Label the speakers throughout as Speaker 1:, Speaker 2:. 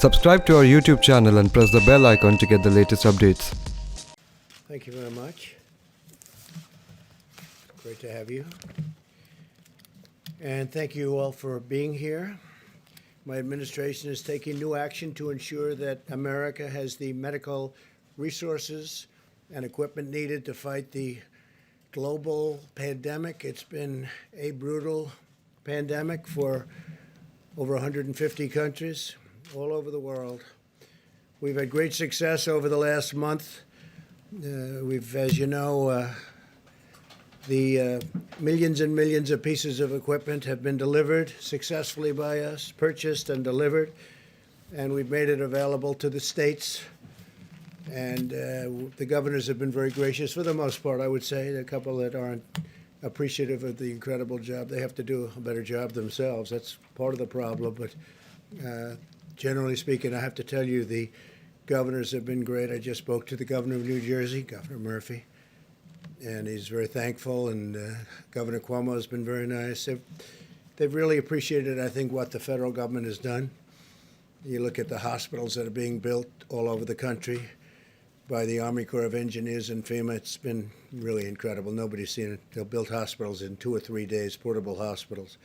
Speaker 1: Subscribe to our YouTube channel and press the bell icon to get the latest updates.
Speaker 2: Thank you very much. Great to have you. And thank you all for being here. My administration is taking new action to ensure that America has the medical resources and equipment needed to fight the global pandemic. It's been a brutal pandemic for over 150 countries all over the world. We've had great success over the last month. As you know, the millions and millions of pieces of equipment have been delivered successfully by us, purchased and delivered, and we've made it available to the states. And the governors have been very gracious for the most part, I would say. There are a couple that aren't appreciative of the incredible job. They have to do a better job themselves. That's part of the problem. But generally speaking, I have to tell you, the governors have been great. I just spoke to the governor of New Jersey, Governor Murphy, and he's very thankful. And Governor Cuomo has been very nice. They've really appreciated, I think, what the federal government has done. You look at the hospitals that are being built all over the country by the Army Corps of Engineers and FEMA. It's been really incredible. Nobody's seen it. They'll build hospitals in 2 or 3 days, portable hospitals.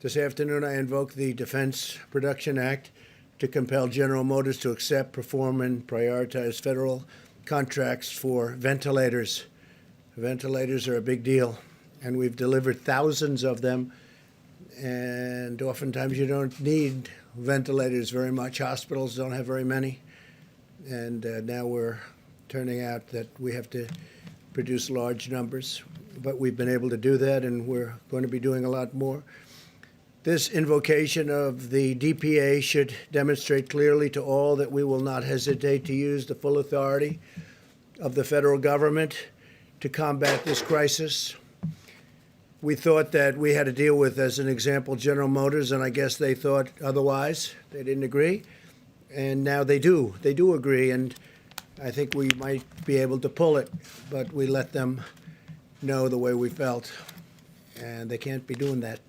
Speaker 2: This afternoon, I invoke the Defense Production Act to compel General Motors to accept, perform, and prioritize federal contracts for ventilators. Ventilators are a big deal, and we've delivered thousands of them, and oftentimes you don't need ventilators very much. Hospitals don't have very many. And now we're turning out that we have to produce large numbers. But we've been able to do that, and we're going to be doing a lot more. This invocation of the DPA should demonstrate clearly to all that we will not hesitate to use the full authority of the federal government to combat this crisis. We thought that we had to deal with, as an example, General Motors, and I guess they thought otherwise. They didn't agree. And now they do. They do agree, and I think we might be able to pull it, but we let them know the way we felt, and they can't be doing that.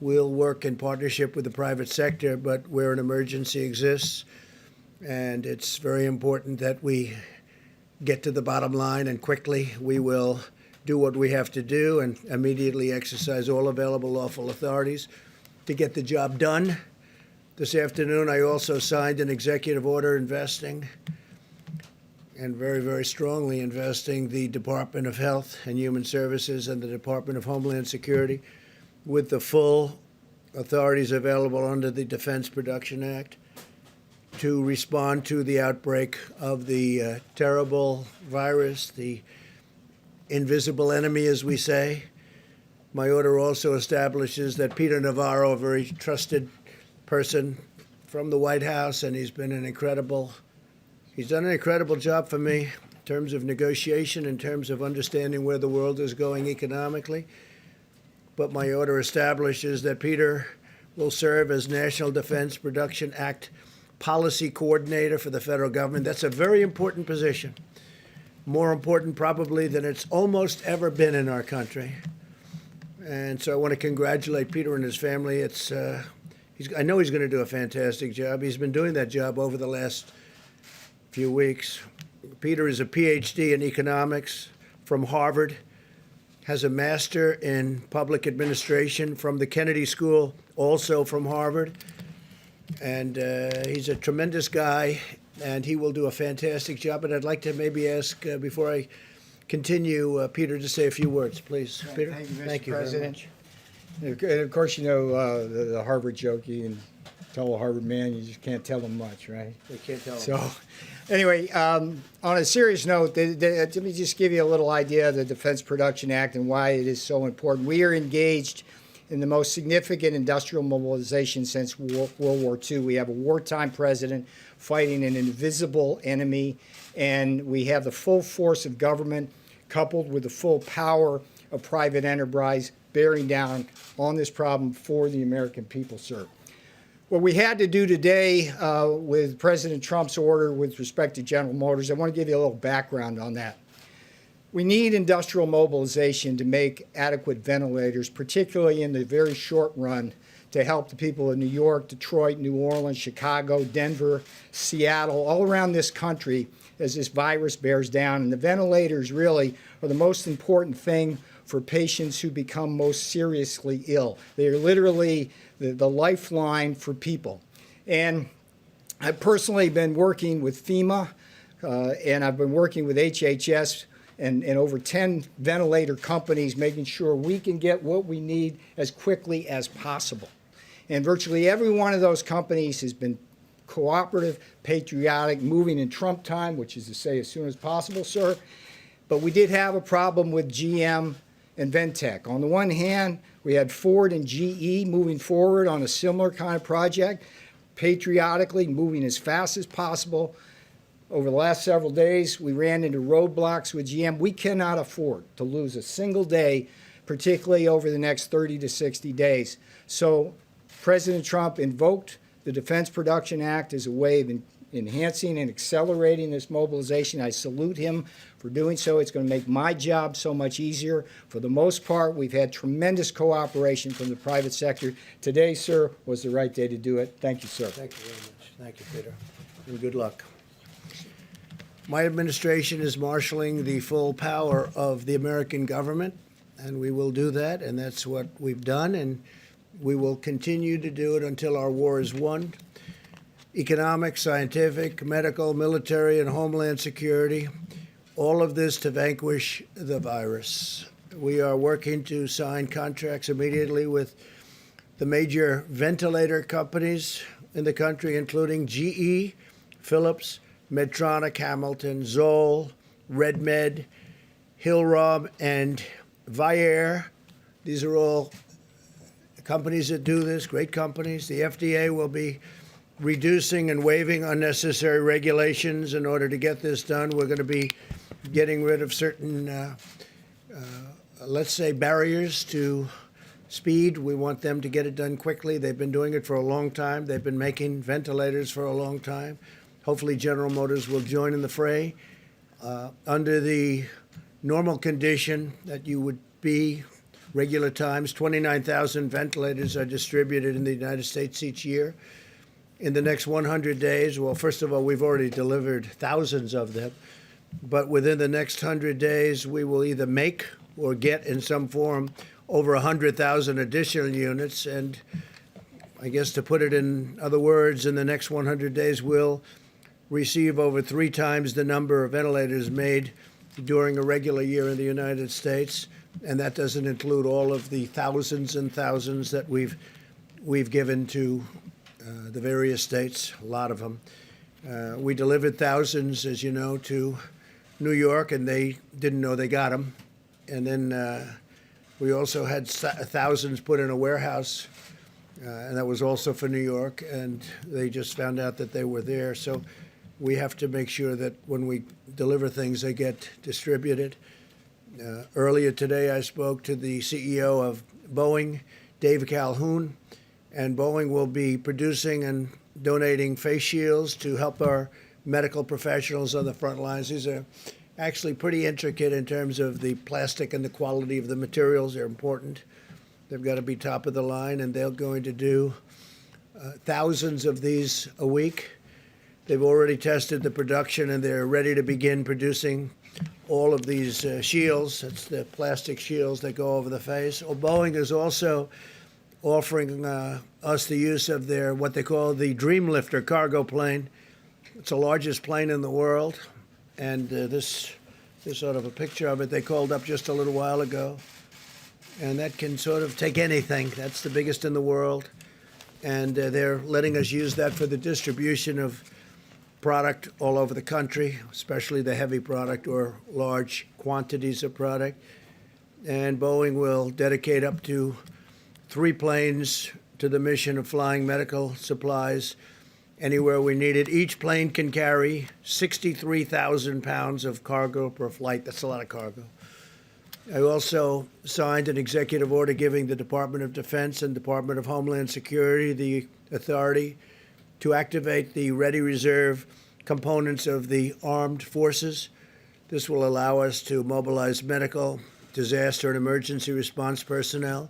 Speaker 2: We'll work in partnership with the private sector, but where an emergency exists, and it's very important that we get to the bottom line, and quickly we will do what we have to do and immediately exercise all available lawful authorities to get the job done. This afternoon, I also signed an executive order investing, and very, very strongly investing, the Department of Health and Human Services and the Department of Homeland Security with the full authorities available under the Defense Production Act to respond to the outbreak of the terrible virus, the invisible enemy, as we say. My order also establishes that Peter Navarro, a very trusted person from the White House, and he's done an incredible job for me in terms of negotiation, in terms of understanding where the world is going economically. But my order establishes that Peter will serve as National Defense Production Act Policy Coordinator for the federal government. That's a very important position, more important probably than it's almost ever been in our country. And so I want to congratulate Peter and his family. I know he's going to do a fantastic job. He's been doing that job over the last few weeks. Peter is a PhD in economics from Harvard, has a master in public administration from the Kennedy School, also from Harvard. And he's a tremendous guy, and he will do a fantastic job. And I'd like to maybe ask, before I continue, Peter to say a few words, please. Peter?
Speaker 3: Thank you, Mr. President. And of course, you know the Harvard joke. You can tell a Harvard man, you just can't tell them much, right?
Speaker 2: We can't tell
Speaker 3: So, anyway, on a serious note, let me just give you a little idea of the Defense Production Act and why it is so important. We are engaged in the most significant industrial mobilization since World War II. We have a wartime president fighting an invisible enemy, and we have the full force of government coupled with the full power of private enterprise bearing down on this problem for the American people, sir. What we had to do today with President Trump's order with respect to General Motors, I want to give you a little background on that. We need industrial mobilization to make adequate ventilators, particularly in the very short run, to help the people of New York, Detroit, New Orleans, Chicago, Denver, Seattle, all around this country as this virus bears down. And the ventilators really are the most important thing for patients who become most seriously ill. They are literally the lifeline for people. And I've personally been working with FEMA, and I've been working with HHS and over 10 ventilator companies, making sure we can get what we need as quickly as possible. And virtually every one of those companies has been cooperative, patriotic, moving in Trump time, which is to say as soon as possible, sir. But we did have a problem with GM and Ventech. On the one hand, we had Ford and GE moving forward on a similar kind of project, patriotically moving as fast as possible. Over the last several days, we ran into roadblocks with GM. We cannot afford to lose a single day, particularly over the next 30 to 60 days. So President Trump invoked the Defense Production Act as a way of enhancing and accelerating this mobilization. I salute him for doing so. It's going to make my job so much easier. For the most part, we've had tremendous cooperation from the private sector. Today, sir, was the right day to do it. Thank you, sir.
Speaker 2: Thank you very much. Thank you, Peter. And good luck. My administration is marshaling the full power of the American government, and we will do that, and that's what we've done, and we will continue to do it until our war is won. Economic, scientific, medical, military, and homeland security, all of this to vanquish the virus. We are working to sign contracts immediately with the major ventilator companies in the country, including GE, Philips, Medtronic, Hamilton, Zoll, RedMed, Hillrom, and Vyaire. These are all companies that do this, great companies. The FDA will be reducing and waiving unnecessary regulations in order to get this done. We're going to be getting rid of certain, let's say, barriers to speed. We want them to get it done quickly. They've been doing it for a long time. They've been making ventilators for a long time. Hopefully General Motors will join in the fray. Under the normal condition that you would be, regular times, 29,000 ventilators are distributed in the United States each year. In the next 100 days, well, first of all, we've already delivered thousands of them, but within the next 100 days, we will either make or get in some form over 100,000 additional units. And I guess to put it in other words, in the next 100 days, we'll receive over 3 times the number of ventilators made during a regular year in the United States. And that doesn't include all of the thousands and thousands that we've given to the various states, a lot of them. We delivered thousands, as you know, to New York, and they didn't know they got them. And then we also had thousands put in a warehouse, and that was also for New York, and they just found out that they were there. So we have to make sure that when we deliver things, they get distributed. Earlier today, I spoke to the CEO of Boeing, Dave Calhoun, and Boeing will be producing and donating face shields to help our medical professionals on the front lines. These are actually pretty intricate in terms of the plastic and the quality of the materials. They're important. They've got to be top of the line, and they're going to do thousands of these a week. They've already tested the production, and they're ready to begin producing all of these shields. That's the plastic shields that go over the face. Well, Boeing is also offering us the use of their, what they call the Dreamlifter cargo plane. It's the largest plane in the world. And this sort of a picture of it they called up just a little while ago. And that can sort of take anything. That's the biggest in the world. And they're letting us use that for the distribution of product all over the country, especially the heavy product or large quantities of product. And Boeing will dedicate up to 3 planes to the mission of flying medical supplies anywhere we need it. Each plane can carry 63,000 pounds of cargo per flight. That's a lot of cargo. I also signed an executive order giving the Department of Defense and Department of Homeland Security the authority to activate the ready reserve components of the armed forces. This will allow us to mobilize medical, disaster, and emergency response personnel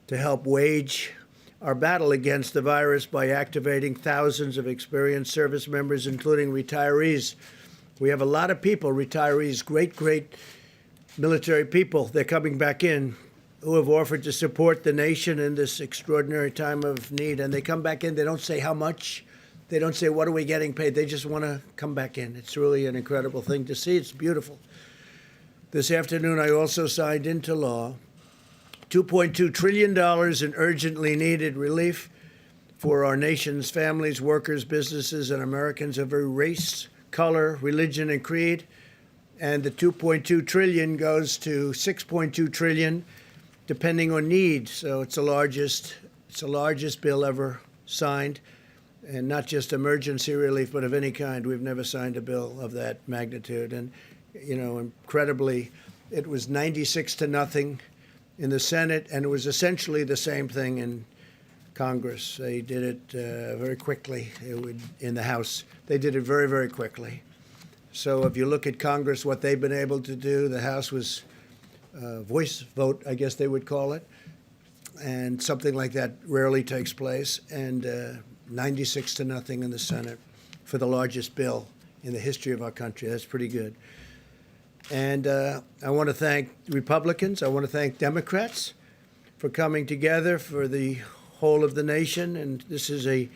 Speaker 2: to help wage our battle against the virus by activating thousands of experienced service members, including retirees. We have a lot of people, retirees, great military people. They're coming back in who have offered to support the nation in this extraordinary time of need. And they come back in. They don't say how much. They don't say, what are we getting paid? They just want to come back in. It's really an incredible thing to see. It's beautiful. This afternoon, I also signed into law $2.2 trillion in urgently needed relief for our nation's families, workers, businesses, and Americans of every race, color, religion, and creed. And the $2.2 trillion goes to $6.2 trillion, depending on need. So it's the largest bill ever signed, and not just emergency relief, but of any kind. We've never signed a bill of that magnitude. And, incredibly, it was 96-0 in the Senate, and it was essentially the same thing in Congress. They did it very quickly. In the House, they did it very, very quickly. So if you look at Congress, what they've been able to do, the House was voice vote, I guess they would call it, and something like that rarely takes place, and 96-0 in the Senate for the largest bill in the history of our country. That's pretty good. And I want to thank Republicans. I want to thank Democrats for coming together for the whole of the nation. And this is a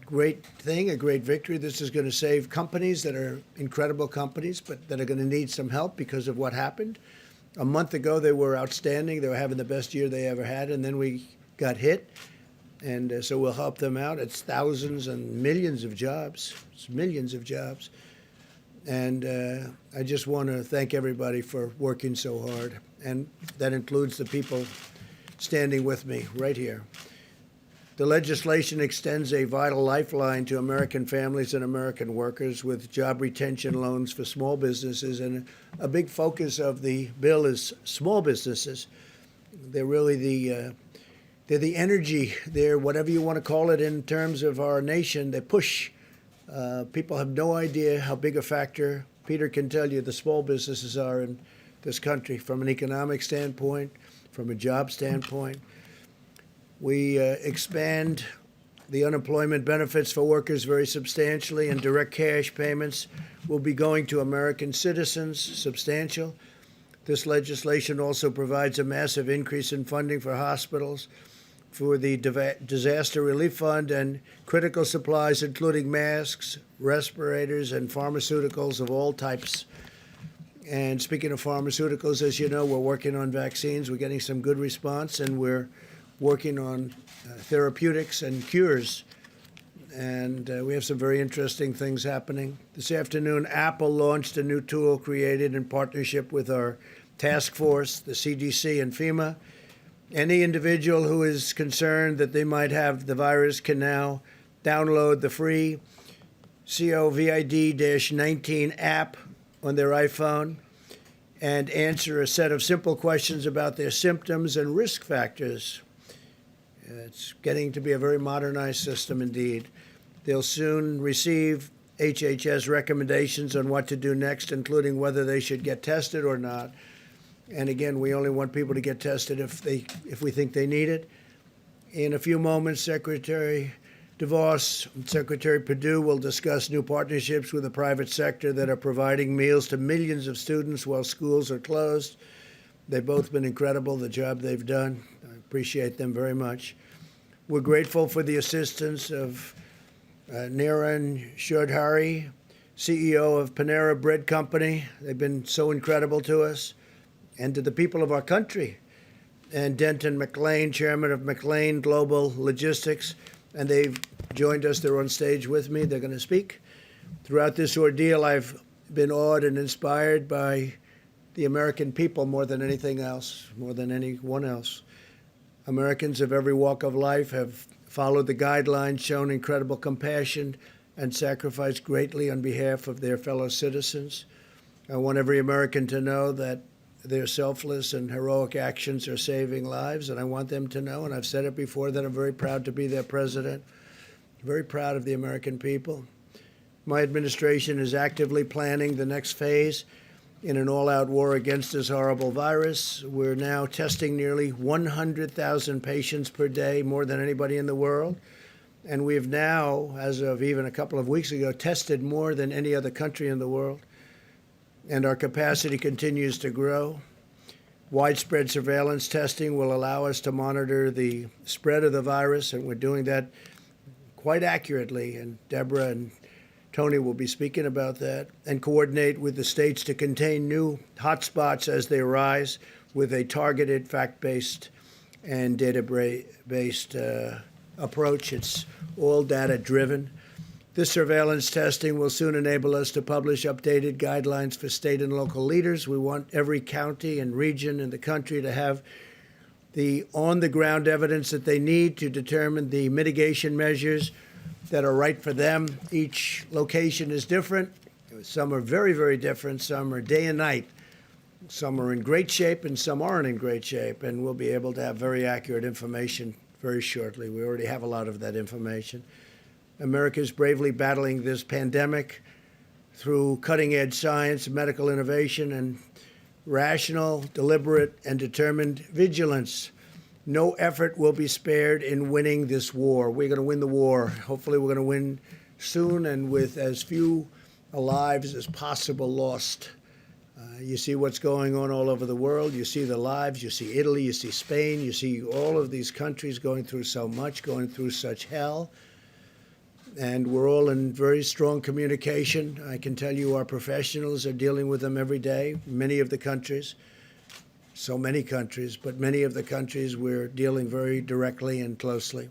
Speaker 2: great thing, a great victory. This is going to save companies that are incredible companies, but that are going to need some help because of what happened. A month ago, they were outstanding. They were having the best year they ever had. And then we got hit. And so we'll help them out. It's thousands and millions of jobs. It's millions of jobs. And I just want to thank everybody for working so hard. And that includes the people standing with me right here. The legislation extends a vital lifeline to American families and American workers with job retention loans for small businesses. And a big focus of the bill is small businesses. They're really they're the energy. They're whatever you want to call it in terms of our nation. They push. People have no idea how big a factor, Peter can tell you, the small businesses are in this country from an economic standpoint, from a job standpoint. We expand the unemployment benefits for workers very substantially, and direct cash payments will be going to American citizens, substantial. This legislation also provides a massive increase in funding for hospitals, for the Disaster Relief Fund, and critical supplies, including masks, respirators, and pharmaceuticals of all types. And speaking of pharmaceuticals, as you know, we're working on vaccines. We're getting some good response, and we're working on therapeutics and cures. And we have some very interesting things happening. This afternoon, Apple launched a new tool created in partnership with our task force, the CDC and FEMA. Any individual who is concerned that they might have the virus can now download the free COVID-19 app on their iPhone and answer a set of simple questions about their symptoms and risk factors. It's getting to be a very modernized system indeed. They'll soon receive HHS recommendations on what to do next, including whether they should get tested or not. And again, we only want people to get tested if we think they need it. In a few moments, Secretary DeVos and Secretary Perdue will discuss new partnerships with the private sector that are providing meals to millions of students while schools are closed. They've both been incredible, the job they've done. I appreciate them very much. We're grateful for the assistance of Niran Shodhari, CEO of Panera Bread Company. They've been so incredible to us. And to the people of our country. And Denton McLean, chairman of McLean Global Logistics. And they've joined us. They're on stage with me. They're going to speak. Throughout this ordeal, I've been awed and inspired by the American people more than anything else, more than anyone else. Americans of every walk of life have followed the guidelines, shown incredible compassion, and sacrificed greatly on behalf of their fellow citizens. I want every American to know that their selfless and heroic actions are saving lives, and I want them to know, and I've said it before, that I'm very proud to be their president, very proud of the American people. My administration is actively planning the next phase in an all-out war against this horrible virus. We're now testing nearly 100,000 patients per day, more than anybody in the world. And we've now, as of even a couple of weeks ago, tested more than any other country in the world. And our capacity continues to grow. Widespread surveillance testing will allow us to monitor the spread of the virus, and we're doing that quite accurately. And Deborah and Tony will be speaking about that, and coordinate with the states to contain new hotspots as they arise with a targeted, fact-based, and data-based approach. It's all data-driven. This surveillance testing will soon enable us to publish updated guidelines for state and local leaders. We want every county and region in the country to have the on-the-ground evidence that they need to determine the mitigation measures that are right for them. Each location is different. Some are very, very different. Some are day and night. Some are in great shape and some aren't in great shape. And we'll be able to have very accurate information very shortly. We already have a lot of that information. America is bravely battling this pandemic through cutting-edge science, medical innovation, and rational, deliberate, and determined vigilance. No effort will be spared in winning this war. We're going to win the war. Hopefully we're going to win soon and with as few lives as possible lost. You see what's going on all over the world. You see the lives. You see Italy. You see Spain. You see all of these countries going through so much, going through such hell. And we're all in very strong communication. I can tell you our professionals are dealing with them every day. Many of the countries, so many countries, but many of the countries we're dealing very directly and closely.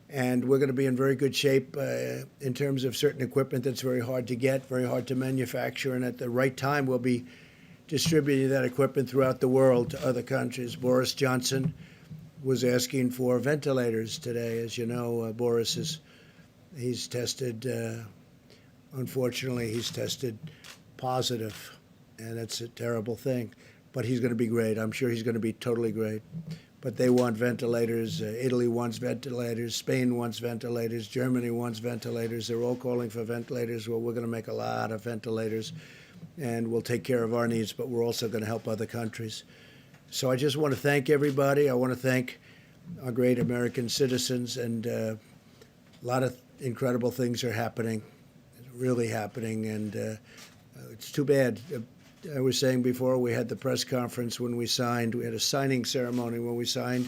Speaker 2: And we're going to be in very good shape in terms of certain equipment that's very hard to get, very hard to manufacture, and at the right time we'll be distributing that equipment throughout the world to other countries. Boris Johnson was asking for ventilators today. As you know, he's tested, unfortunately, he's tested positive, and that's a terrible thing. But he's going to be great. I'm sure he's going to be totally great. But they want ventilators. Italy wants ventilators. Spain wants ventilators. Germany wants ventilators. They're all calling for ventilators. Well, we're going to make a lot of ventilators, and we'll take care of our needs, but we're also going to help other countries. So I just want to thank everybody. I want to thank our great American citizens, and a lot of incredible things are happening, really happening, and it's too bad. I was saying before, we had the press conference when we had a signing ceremony when we signed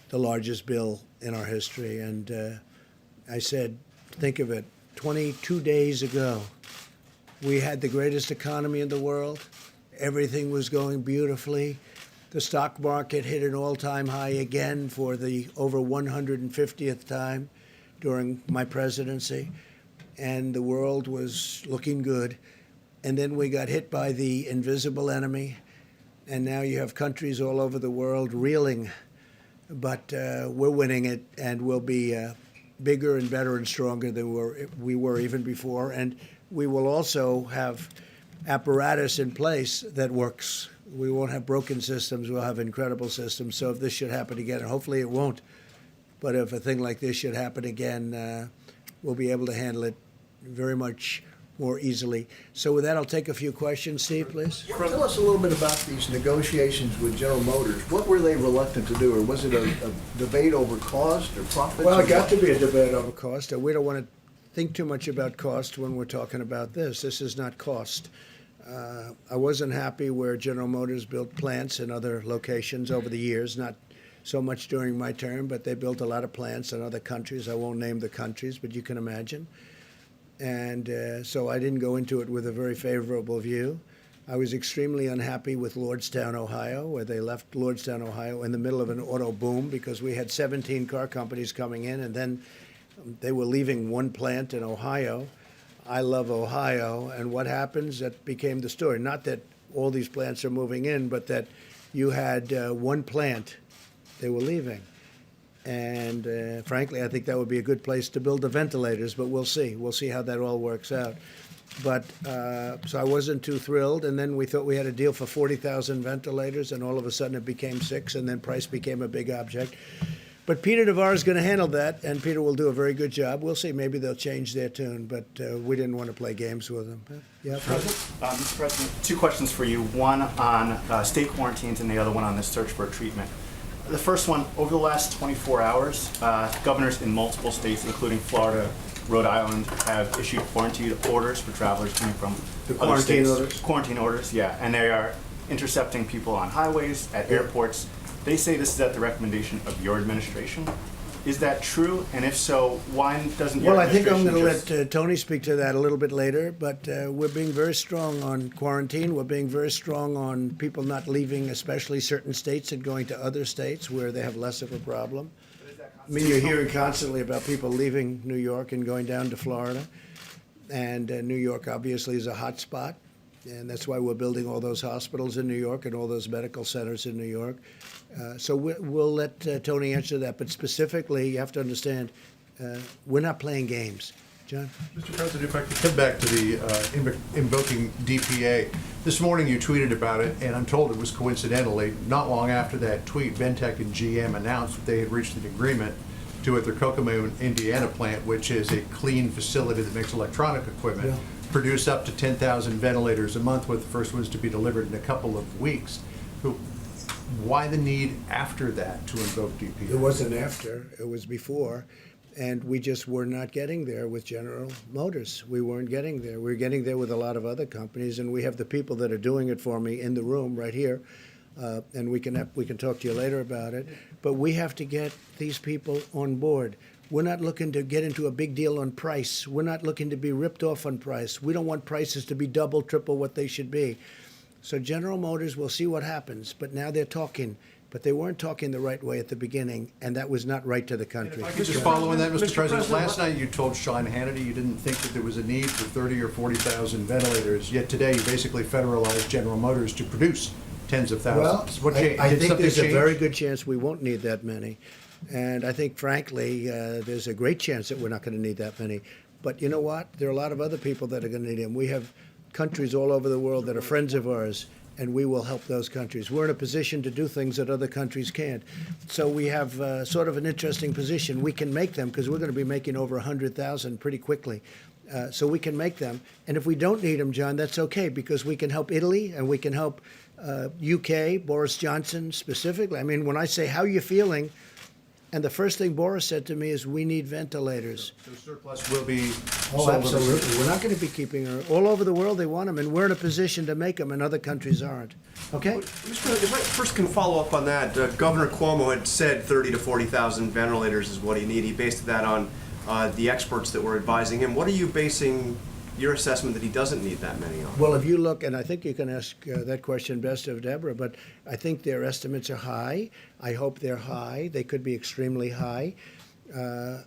Speaker 2: the largest bill in our history, and I said, think of it, 22 days ago, we had the greatest economy in the world. Everything was going beautifully. The stock market hit an all-time high again for the over 150th time during my presidency, and the world was looking good. And then we got hit by the invisible enemy, and now you have countries all over the world reeling. But we're winning it, and we'll be bigger and better and stronger than we were even before. And we will also have apparatus in place that works. We won't have broken systems. We'll have incredible systems. So if this should happen again, and hopefully it won't, but if a thing like this should happen again, we'll be able to handle it very much more easily. So with that, I'll take a few questions. Steve, please.
Speaker 4: Tell us a little bit about these negotiations with General Motors. What were they reluctant to do, or was it a debate over cost or profits?
Speaker 2: Well, it got to be a debate over cost. We don't want to think too much about cost when we're talking about this. This is not cost. I wasn't happy where General Motors built plants in other locations over the years, not so much during my term, but they built a lot of plants in other countries. I won't name the countries, but you can imagine. And so I didn't go into it with a very favorable view. I was extremely unhappy with Lordstown, Ohio, where they left Lordstown, Ohio in the middle of an auto boom because we had 17 car companies coming in, and then they were leaving one plant in Ohio. I love Ohio, and what happens? That became the story. Not that all these plants are moving in, but that you had one plant they were leaving. And frankly, I think that would be a good place to build the ventilators, but we'll see. We'll see how that all works out. But so I wasn't too thrilled, and then we thought we had a deal for 40,000 ventilators, and all of a sudden it became 6, and then price became a big object. But Peter Navarro is going to handle that, and Peter will do a very good job. We'll see. Maybe they'll change their tune, but we didn't want to play games with them. Yeah, President?
Speaker 5: Mr. President, two questions for you. One on state quarantines and the other one on the search for treatment. The first one, over the last 24 hours, governors in multiple states, including Florida, Rhode Island, have issued quarantine orders for travelers coming from
Speaker 2: The
Speaker 5: other
Speaker 2: quarantine
Speaker 5: states.
Speaker 2: orders?
Speaker 5: Quarantine orders, yeah. And they are intercepting people on highways, at airports. They say this is at the recommendation of your administration. Is that true? And if so, why doesn't your
Speaker 2: Well, I think I'm
Speaker 5: administration
Speaker 2: going
Speaker 5: just...
Speaker 2: to let Tony speak to that a little bit later, but we're being very strong on quarantine. We're being very strong on people not leaving, especially certain states, and going to other states where they have less of a problem. I mean, you're hearing constantly about people leaving New York and going down to Florida. And New York obviously is a hot spot. And that's why we're building all those hospitals in New York and all those medical centers in New York. So we'll let Tony answer that. But specifically, you have to understand, we're not playing games. John?
Speaker 6: Mr. President, if I could come back to the invoking DPA. This morning you tweeted about it, and I'm told it was coincidentally, not long after that tweet, Ventech and GM announced that they had reached an agreement to at their Kokomo, Indiana plant, which is a clean facility that makes electronic equipment,
Speaker 2: Yeah.
Speaker 6: produce up to 10,000 ventilators a month, with the first ones to be delivered in a couple of weeks. Why the need after that to invoke DPA?
Speaker 2: It wasn't after, it was before. And we just were not getting there with General Motors. We weren't getting there. We were getting there with a lot of other companies, and we have the people that are doing it for me in the room right here. And we can talk to you later about it. But we have to get these people on board. We're not looking to get into a big deal on price. We're not looking to be ripped off on price. We don't want prices to be double, triple what they should be. So General Motors, we'll see what happens. But now they're talking. But they weren't talking the right way at the beginning, and that was not right to the country.
Speaker 6: Just following that, Mr. President, last night you told Sean Hannity you didn't think that there was a need for 30 or 40,000 ventilators, yet today you basically federalized General Motors to produce tens of thousands.
Speaker 2: Well, I
Speaker 6: Did
Speaker 2: think
Speaker 6: something
Speaker 2: there's a
Speaker 6: change?
Speaker 2: very good chance we won't need that many. And I think, frankly, there's a great chance that we're not going to need that many. But you know what? There are a lot of other people that are going to need them. We have countries all over the world that are friends of ours, and we will help those countries. We're in a position to do things that other countries can't. So we have sort of an interesting position. We can make them because we're going to be making over 100,000 pretty quickly. So we can make them. And if we don't need them, John, that's okay because we can help Italy and we can help UK, Boris Johnson specifically. I mean, when I say, how are you feeling? And the first thing Boris said to me is, we need ventilators.
Speaker 6: So surplus will be
Speaker 2: Oh,
Speaker 6: sold
Speaker 2: absolutely. We're not going to be keeping her. All over the world, they want them, and we're in a position to make them, and other countries aren't. Okay?
Speaker 7: Mr. President, if I first can follow up on that, Governor Cuomo had said 30 to 40,000 ventilators is what he needed. He based that on the experts that were advising him. What are you basing your assessment that he doesn't need that many on?
Speaker 2: Well, if you look, and I think you can ask that question best of Deborah, but I think their estimates are high. I hope they're high. They could be extremely high.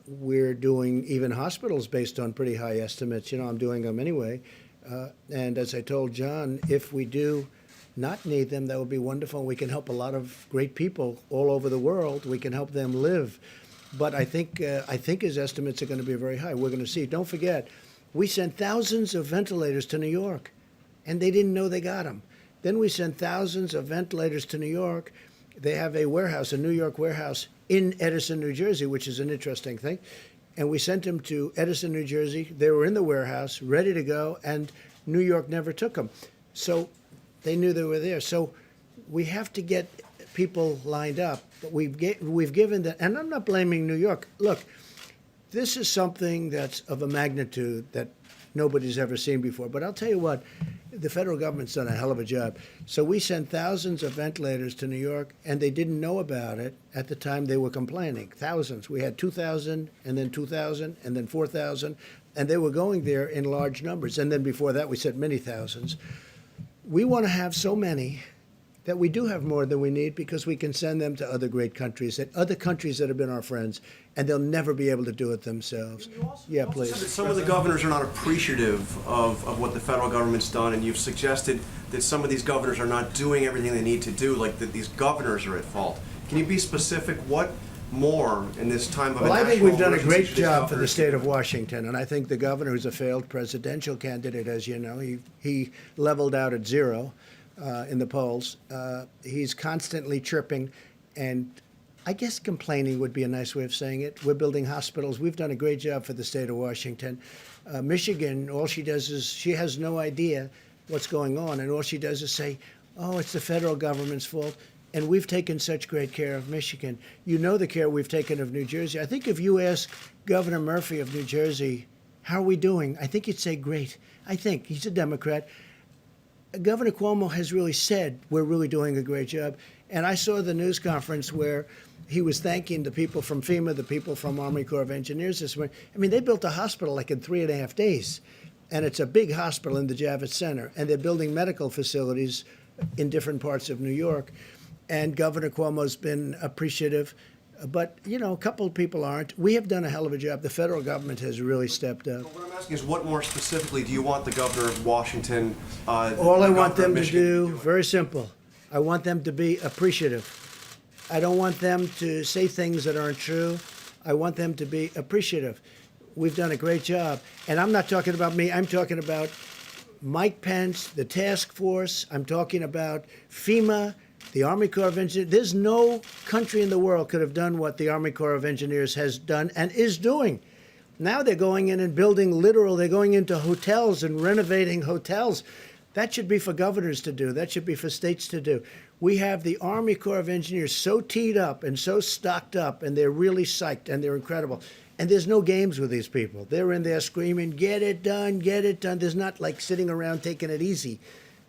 Speaker 2: We're doing even hospitals based on pretty high estimates. You know, I'm doing them anyway. And as I told John, if we do not need them, that would be wonderful. We can help a lot of great people all over the world. We can help them live. But I think his estimates are going to be very high. We're going to see. Don't forget, we sent thousands of ventilators to New York, and they didn't know they got them. Then we sent thousands of ventilators to New York. They have a warehouse, a New York warehouse in Edison, New Jersey, which is an interesting thing. And we sent them to Edison, New Jersey. They were in the warehouse, ready to go, and New York never took them. So they knew they were there. So we have to get people lined up. But we've given that, and I'm not blaming New York. Look, this is something that's of a magnitude that nobody's ever seen before. But I'll tell you what, the federal government's done a hell of a job. So we sent thousands of ventilators to New York, and they didn't know about it at the time they were complaining. Thousands. We had 2,000, and then 2,000, and then 4,000, and they were going there in large numbers. And then before that, we sent many thousands. We want to have so many that we do have more than we need because we can send them to other great countries, other countries that have been our friends, and they'll never be able to do it themselves. Yeah, please.
Speaker 7: Some of the governors are not appreciative of what the federal government's done, and you've suggested that some of these governors are not doing everything they need to do, like that these governors are at fault. Can you be specific? What more in this time of
Speaker 2: Well,
Speaker 7: a
Speaker 2: I think
Speaker 7: national
Speaker 2: we've done a
Speaker 7: emergency
Speaker 2: great
Speaker 7: should these
Speaker 2: job for the
Speaker 7: governors
Speaker 2: state
Speaker 7: do?
Speaker 2: of Washington, and I think the governor, who's a failed presidential candidate, as you know, he leveled out at 0 in the polls. He's constantly chirping, and I guess complaining would be a nice way of saying it. We're building hospitals. We've done a great job for the state of Washington. Michigan, all she does is she has no idea what's going on, and all she does is say, oh, it's the federal government's fault. And we've taken such great care of Michigan. You know the care we've taken of New Jersey. I think if you ask Governor Murphy of New Jersey, how are we doing? I think he'd say great. I think. He's a Democrat. Governor Cuomo has really said we're really doing a great job. And I saw the news conference where he was thanking the people from FEMA, the people from Army Corps of Engineers this morning. I mean, they built a hospital like in 3.5 days. And it's a big hospital in the Javits Center. And they're building medical facilities in different parts of New York. And Governor Cuomo's been appreciative. But, you know, a couple of people aren't. We have done a hell of a job. The federal government has really stepped up.
Speaker 7: What I'm asking is, what more specifically do you want the governor of Washington,
Speaker 2: All I want them to
Speaker 7: Michigan
Speaker 2: do, very simple, I want them to be appreciative. I don't want them to say things that aren't true. I want them to be appreciative. We've done a great job. And I'm not talking about me. I'm talking about Mike Pence, the task force. I'm talking about FEMA, the Army Corps of Engineers. There's no country in the world could have done what the Army Corps of Engineers has done and is doing. Now they're going in and building they're going into hotels and renovating hotels. That should be for governors to do. That should be for states to do. We have the Army Corps of Engineers so teed up and so stocked up, and they're really psyched, and they're incredible. And there's no games with these people. They're in there screaming, get it done, get it done. There's not like sitting around taking it easy.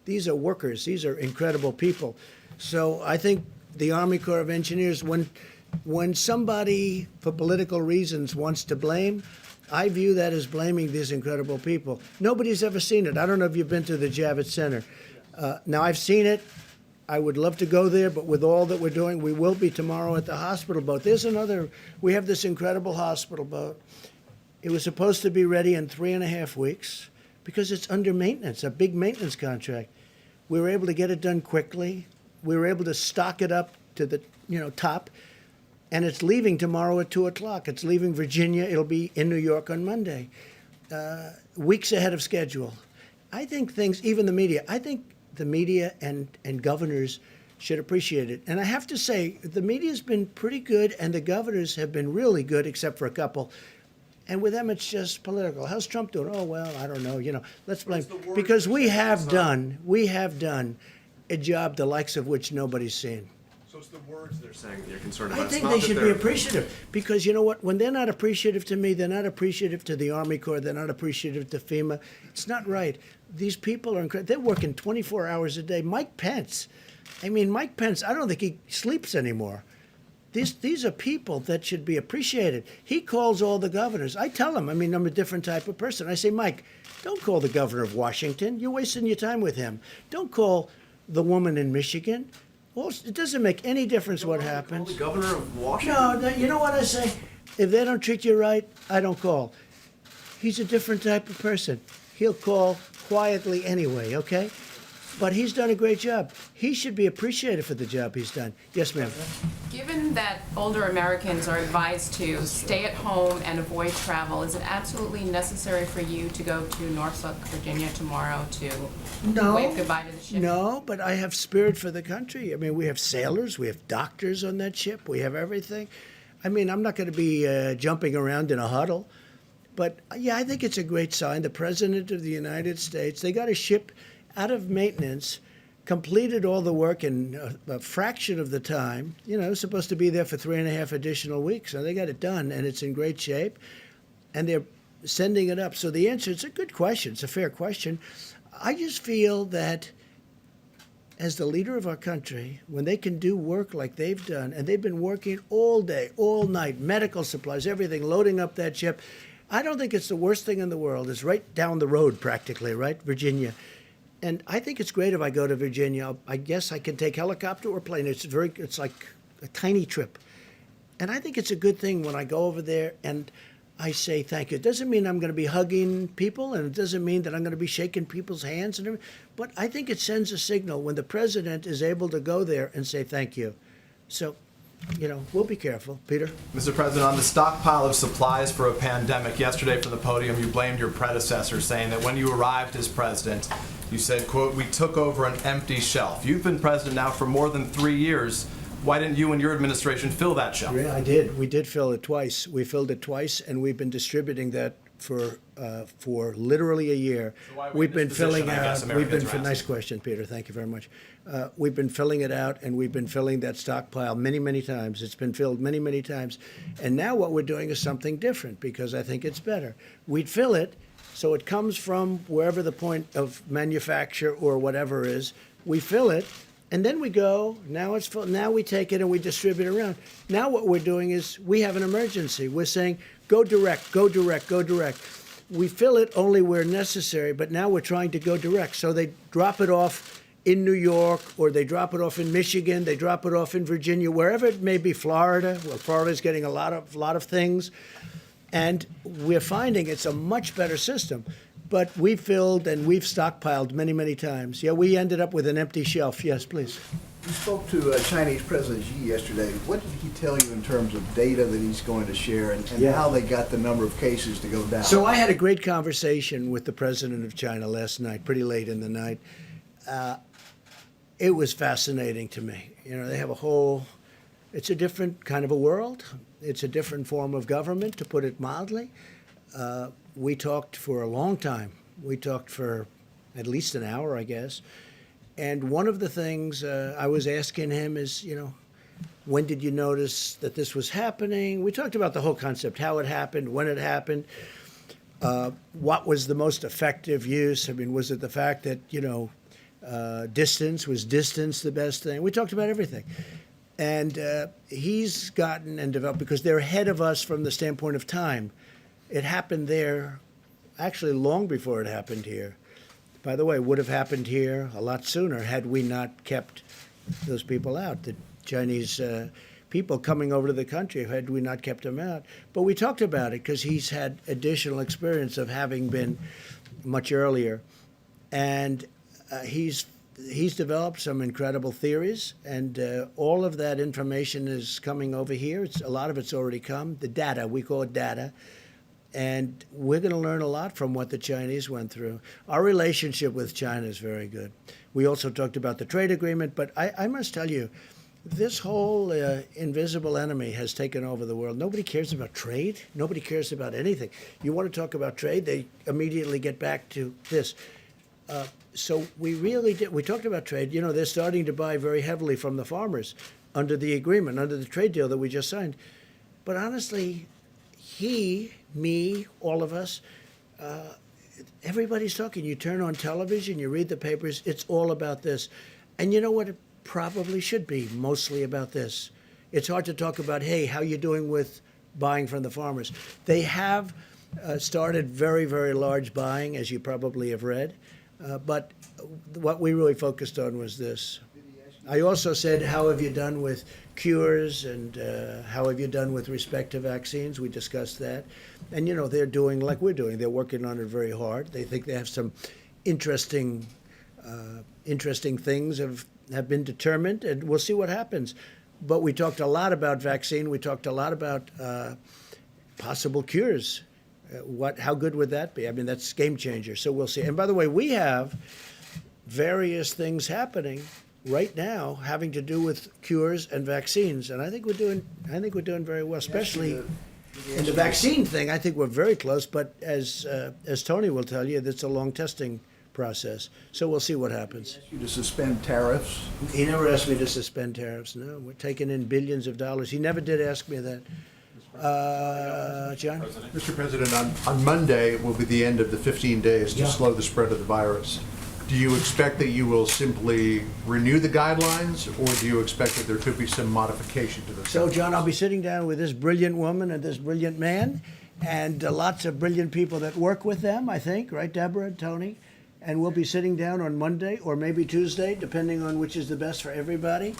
Speaker 2: These are workers. These are incredible people. So I think the Army Corps of Engineers, when somebody, for political reasons, wants to blame, I view that as blaming these incredible people. Nobody's ever seen it. I don't know if you've been to the Javits Center. Now, I've seen it. I would love to go there, but with all that we're doing, we will be tomorrow at the hospital boat. We have this incredible hospital boat. It was supposed to be ready in 3.5 weeks because it's under maintenance, a big maintenance contract. We were able to get it done quickly. We were able to stock it up to the top, and it's leaving tomorrow at 2 o'clock. It's leaving Virginia. It'll be in New York on Monday, weeks ahead of schedule. I think even the media, the media and governors should appreciate it. And I have to say, the media's been pretty good, and the governors have been really good, except for a couple. And with them, it's just political. How's Trump doing? Oh, well, I don't know. Let's blame. Because we have done a job the likes of which nobody's seen.
Speaker 7: So it's the words they're saying that you're concerned about.
Speaker 2: I think they should be appreciative, because you know what? When they're not appreciative to me, they're not appreciative to the Army Corps, they're not appreciative to FEMA. It's not right. These people are incredible. They're working 24 hours a day. Mike Pence, I don't think he sleeps anymore. These are people that should be appreciated. He calls all the governors. I tell him, I'm a different type of person. I say, Mike, don't call the governor of Washington. You're wasting your time with him. Don't call the woman in Michigan. Well, it doesn't make any difference what happens.
Speaker 7: The governor of Washington?
Speaker 2: No, you know what I say? If they don't treat you right, I don't call. He's a different type of person. He'll call quietly anyway, okay? But he's done a great job. He should be appreciated for the job he's done. Yes, ma'am.
Speaker 8: Given that older Americans are advised to stay at home and avoid travel, is it absolutely necessary for you to go to Norfolk, Virginia tomorrow to wave goodbye to the ship?
Speaker 2: No, but I have spirit for the country. We have sailors, we have doctors on that ship, we have everything. I'm not going to be jumping around in a huddle. But, yeah, I think it's a great sign. The President of the United States, they got a ship out of maintenance, completed all the work in a fraction of the time. It was supposed to be there for 3.5 additional weeks. So they got it done, and it's in great shape. And they're sending it up. So the answer, it's a good question. It's a fair question. I just feel that as the leader of our country, when they can do work like they've done, and they've been working all day, all night, medical supplies, everything, loading up that ship, I don't think it's the worst thing in the world. It's right down the road practically, right, Virginia. And I think it's great if I go to Virginia. I guess I can take helicopter or plane. It's like a tiny trip. And I think it's a good thing when I go over there and I say thank you. It doesn't mean I'm going to be hugging people, and it doesn't mean that I'm going to be shaking people's hands and everything. But I think it sends a signal when the president is able to go there and say thank you. So, we'll be careful. Peter?
Speaker 9: Mr. President, on the stockpile of supplies for a pandemic, yesterday from the podium you blamed your predecessor, saying that when you arrived as president, you said, quote, "We took over an empty shelf." You've been president now for more than 3 years. Why didn't you and your administration fill that shelf?
Speaker 2: Yeah, I did. We did fill it twice. We filled it twice, and we've been distributing that for literally a year.
Speaker 9: So why are we
Speaker 2: We've
Speaker 9: in this
Speaker 2: been
Speaker 9: position,
Speaker 2: filling
Speaker 9: I guess
Speaker 2: out.
Speaker 9: Americans are
Speaker 2: Nice
Speaker 9: asking?
Speaker 2: question, Peter. Thank you very much. We've been filling it out, and we've been filling that stockpile many, many times. It's been filled many, many times, and now what we're doing is something different because I think it's better. We'd fill it, so it comes from wherever the point of manufacture or whatever is. We fill it. And then we go, now it's full, now we take it and we distribute it around. Now what we're doing is we have an emergency. We're saying, go direct, go direct, go direct. We fill it only where necessary, but now we're trying to go direct. So they drop it off in New York, or they drop it off in Michigan, they drop it off in Virginia, wherever it may be, Florida. Well, Florida's getting a lot of things. And we're finding it's a much better system. But we filled and we've stockpiled many, many times. Yeah, we ended up with an empty shelf. Yes, please.
Speaker 4: You spoke to Chinese President Xi yesterday. What did he tell you in terms of data that he's going to share and
Speaker 2: Yeah.
Speaker 4: how they got the number of cases to go down?
Speaker 2: So I had a great conversation with the president of China last night, pretty late in the night. It was fascinating to me. You know, they have it's a different kind of a world. It's a different form of government, to put it mildly. We talked for a long time. We talked for at least an hour, I guess. And one of the things I was asking him is, when did you notice that this was happening? We talked about the whole concept, how it happened, when it happened, what was the most effective use? I mean, was it the fact that, distance, was distance the best thing? We talked about everything. And he's gotten and developed, because they're ahead of us from the standpoint of time. It happened there actually long before it happened here. By the way, it would have happened here a lot sooner had we not kept those people out, the Chinese people coming over to the country, had we not kept them out. But we talked about it because he's had additional experience of having been much earlier. And he's developed some incredible theories, and all of that information is coming over here. A lot of it's already come. The data, we call it data. And we're going to learn a lot from what the Chinese went through. Our relationship with China is very good. We also talked about the trade agreement, but I must tell you, this whole invisible enemy has taken over the world. Nobody cares about trade. Nobody cares about anything. You want to talk about trade, they immediately get back to this. So we really did. We talked about trade. They're starting to buy very heavily from the farmers under the agreement, under the trade deal that we just signed. But honestly, me, all of us, everybody's talking. You turn on television, you read the papers, it's all about this. And you know what? It probably should be mostly about this. It's hard to talk about, hey, how you doing with buying from the farmers? They have started very, very large buying, as you probably have read. But what we really focused on was this. I also said, how have you done with cures, and how have you done with respect to vaccines? We discussed that. And, they're doing like we're doing. They're working on it very hard. They think they have some interesting things have been determined, and we'll see what happens. But we talked a lot about vaccine. We talked a lot about possible cures. How good would that be? I mean, that's game changer. So we'll see. And by the way, we have various things happening right now having to do with cures and vaccines, and I think we're doing very well, especially in the vaccine thing. I think we're very close, but as Tony will tell you, it's a long testing process. So we'll see what happens.
Speaker 4: You to suspend tariffs?
Speaker 2: He never asked me to suspend tariffs. No, we're taking in billions of dollars. He never did ask me that. John?
Speaker 6: Mr. President, on Monday will be the end of the 15 days to slow the spread of the virus. Do you expect that you will simply renew the guidelines, or do you expect that there could be some modification to this?
Speaker 2: So, John, I'll be sitting down with this brilliant woman and this brilliant man, and lots of brilliant people that work with them, I think, right, Deborah and Tony? And we'll be sitting down on Monday or maybe Tuesday, depending on which is the best for everybody,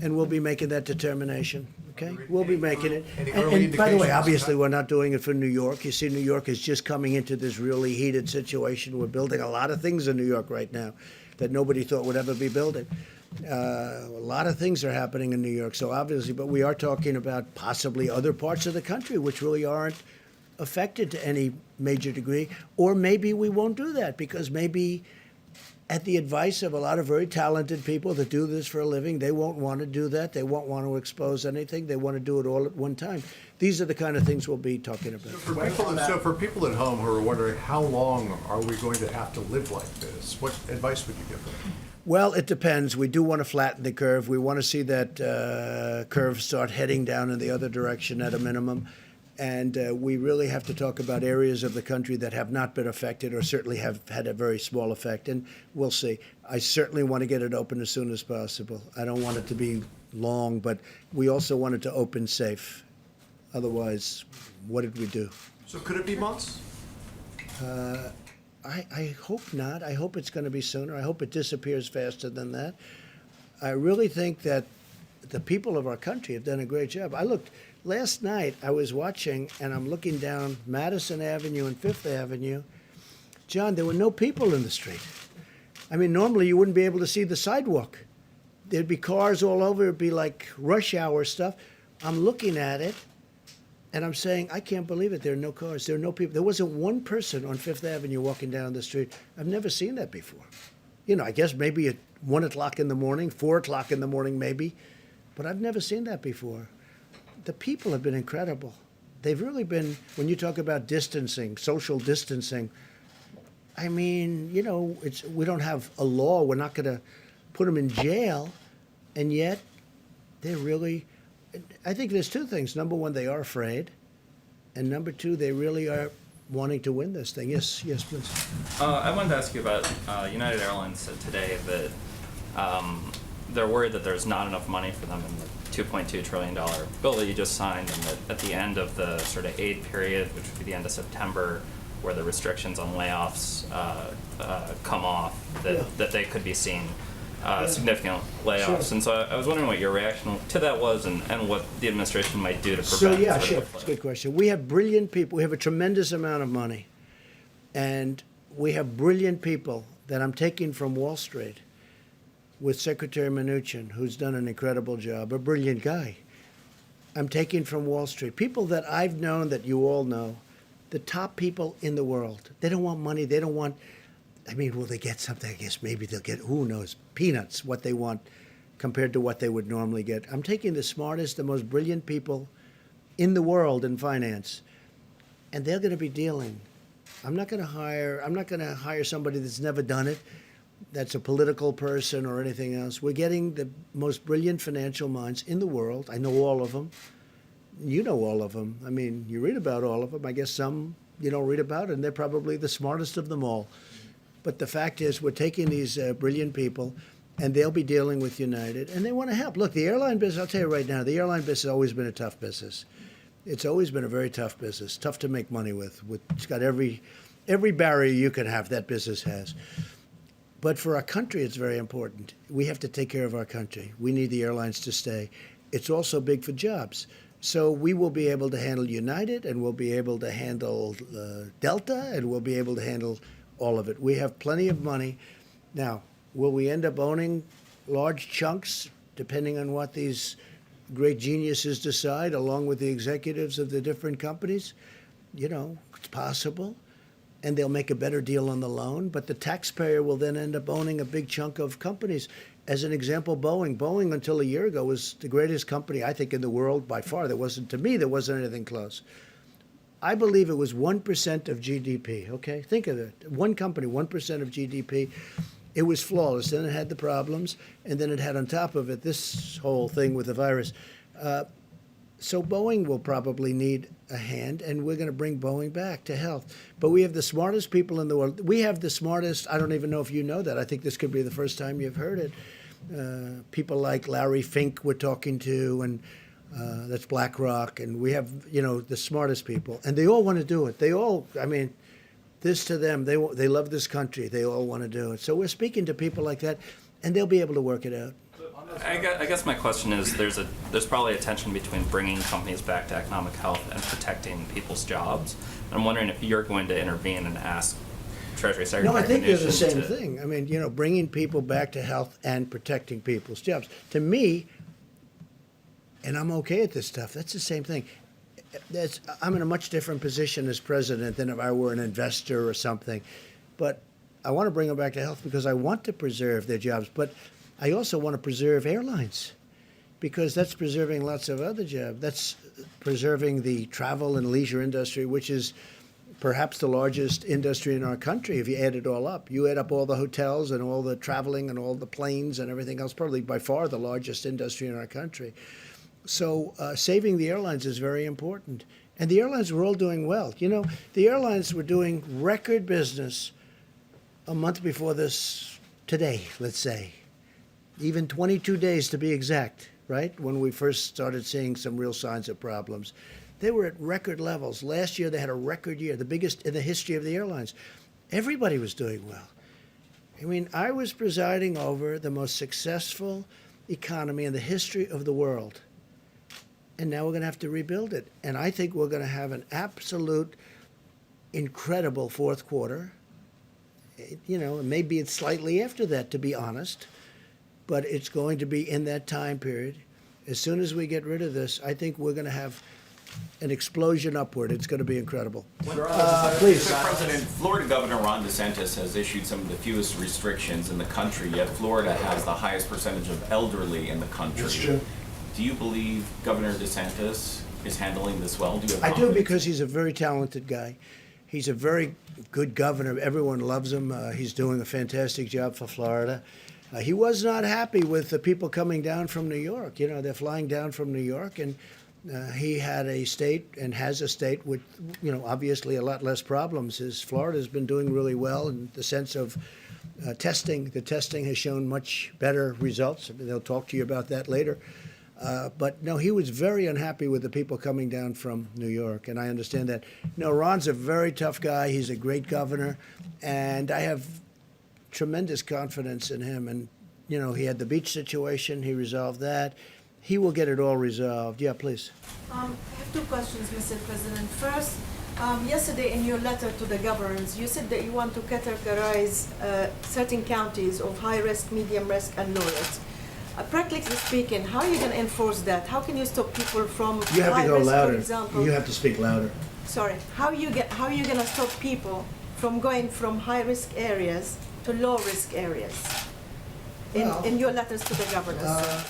Speaker 2: and we'll be making that determination. Okay, we'll be making it. And by the way, obviously, we're not doing it for New York. You see, New York is just coming into this really heated situation. We're building a lot of things in New York right now that nobody thought would ever be building. A lot of things are happening in New York. So obviously, but we are talking about possibly other parts of the country which really aren't affected to any major degree. Or maybe we won't do that because maybe at the advice of a lot of very talented people that do this for a living. They won't want to do that. They won't want to expose anything. They want to do it all at one time. These are the kind of things we'll be talking about.
Speaker 6: So for people at home who are wondering, how long are we going to have to live like this? What advice would you give them?
Speaker 2: Well, it depends. We do want to flatten the curve. We want to see that curve start heading down in the other direction at a minimum. And we really have to talk about areas of the country that have not been affected or certainly have had a very small effect. And we'll see. I certainly want to get it open as soon as possible. I don't want it to be long, but we also want it to open safe. Otherwise, what did we do?
Speaker 7: So could it be months?
Speaker 2: I hope not. I hope it's going to be sooner. I hope it disappears faster than that. I really think that the people of our country have done a great job. Last night I was watching, and I'm looking down Madison Avenue and Fifth Avenue. John, there were no people in the street. I mean, normally you wouldn't be able to see the sidewalk. There'd be cars all over. It'd be like rush hour stuff. I'm looking at it, and I'm saying, I can't believe it. There are no cars. There are no people. There wasn't one person on Fifth Avenue walking down the street. I've never seen that before. You know, I guess maybe at 1 o'clock in the morning, 4 o'clock in the morning maybe, but I've never seen that before. The people have been incredible. They've really been, when you talk about distancing, social distancing, I mean, you know, we don't have a law. We're not going to put them in jail. And yet, they're really, I think there's two things. Number one, they are afraid. And number two, they really are wanting to win this thing. Yes, please.
Speaker 10: I wanted to ask you about United Airlines said today that they're worried that there's not enough money for them in the $2.2 trillion bill that you just signed, and that at the end of the sort of aid period, which would be the end of September, where the restrictions on layoffs come off, that they could be seeing significant layoffs.
Speaker 2: Sure.
Speaker 10: And so I was wondering what your reaction to that was, and what the administration might do to prevent.
Speaker 2: So yeah,
Speaker 10: sort
Speaker 2: sure.
Speaker 10: of
Speaker 2: It's a good question. We have brilliant people. We have a tremendous amount of money, and we have brilliant people that I'm taking from Wall Street with Secretary Mnuchin, who's done an incredible job, a brilliant guy. I'm taking from Wall Street people that I've known, that you all know, the top people in the world. They don't want money. They don't want, I mean, will they get something? I guess maybe they'll get, who knows, peanuts, what they want compared to what they would normally get. I'm taking the smartest, the most brilliant people in the world in finance, and they're going to be dealing. I'm not going to hire somebody that's never done it, that's a political person or anything else. We're getting the most brilliant financial minds in the world. I know all of them. You know all of them. I mean, you read about all of them. I guess some you don't read about, and they're probably the smartest of them all. But the fact is, we're taking these brilliant people, and they'll be dealing with United, and they want to help. Look, the airline business, I'll tell you right now, the airline business has always been a tough business. It's always been a very tough business, tough to make money with. It's got every barrier you can have, that business has. But for our country, it's very important. We have to take care of our country. We need the airlines to stay. It's also big for jobs. So we will be able to handle United, and we'll be able to handle Delta, and we'll be able to handle all of it. We have plenty of money. Now, will we end up owning large chunks, depending on what these great geniuses decide, along with the executives of the different companies? You know, it's possible. And they'll make a better deal on the loan, but the taxpayer will then end up owning a big chunk of companies. As an example, Boeing. Boeing, until a year ago, was the greatest company, I think, in the world by far. There wasn't anything close. I believe it was 1% of GDP, okay? Think of it. One company, 1% of GDP. It was flawless. Then it had the problems, and then it had on top of it this whole thing with the virus. So Boeing will probably need a hand, and we're going to bring Boeing back to health. But we have the smartest people in the world. We have the smartest, I don't even know if you know that. I think this could be the first time you've heard it. People like Larry Fink we're talking to, and that's BlackRock. And we have, you know, the smartest people. And they all want to do it. They all, I mean, this to them, they love this country. They all want to do it. So we're speaking to people like that, and they'll be able to work it out.
Speaker 10: I guess my question is, there's probably a tension between bringing companies back to economic health and protecting people's jobs. And I'm wondering if you're going to intervene and ask Treasury Secretary.
Speaker 2: No, I think they're the same thing. I mean, you know, bringing people back to health and protecting people's jobs. To me, and I'm okay at this stuff, that's the same thing. I'm in a much different position as president than if I were an investor or something. But I want to bring them back to health because I want to preserve their jobs, but I also want to preserve airlines because that's preserving lots of other jobs. That's preserving the travel and leisure industry, which is perhaps the largest industry in our country if you add it all up. You add up all the hotels and all the traveling and all the planes and everything else, probably by far the largest industry in our country. So saving the airlines is very important. And the airlines were all doing well. You know, the airlines were doing record business a month before this today, let's say. Even 22 days to be exact, right? When we first started seeing some real signs of problems. They were at record levels. Last year they had a record year, the biggest in the history of the airlines. Everybody was doing well. I mean, I was presiding over the most successful economy in the history of the world. And now we're going to have to rebuild it. And I think we're going to have an absolute incredible fourth quarter. You know, maybe it's slightly after that, to be honest. But it's going to be in that time period. As soon as we get rid of this, I think we're going to have an explosion upward. It's going to be incredible. Please.
Speaker 11: Mr. President, Florida Governor Ron DeSantis has issued some of the fewest restrictions in the country, yet Florida has the highest percentage of elderly in the country.
Speaker 2: That's true.
Speaker 11: Do you believe Governor DeSantis is handling this well? Do you have
Speaker 2: I do,
Speaker 11: confidence?
Speaker 2: because he's a very talented guy. He's a very good governor. Everyone loves him. He's doing a fantastic job for Florida. He was not happy with the people coming down from New York. You know, they're flying down from New York, and he had a state and has a state with, you know, obviously a lot less problems. Florida's been doing really well in the sense of testing. The testing has shown much better results. They'll talk to you about that later. But no, he was very unhappy with the people coming down from New York, and I understand that. No, Ron's a very tough guy. He's a great governor, and I have tremendous confidence in him. And, you know, he had the beach situation. He resolved that. He will get it all resolved. Yeah, please.
Speaker 12: I have two questions, Mr. President. First, yesterday in your letter to the governors, you said that you want to categorize certain counties of high risk, medium risk, and low risk. Practically speaking, how are you going to enforce that? How can you stop people from
Speaker 2: You have
Speaker 12: high
Speaker 2: to go
Speaker 12: risk,
Speaker 2: louder.
Speaker 12: for example?
Speaker 2: You have to speak louder.
Speaker 12: Sorry. How are you going to stop people from going from high risk areas to low risk areas? In your letters to the governors.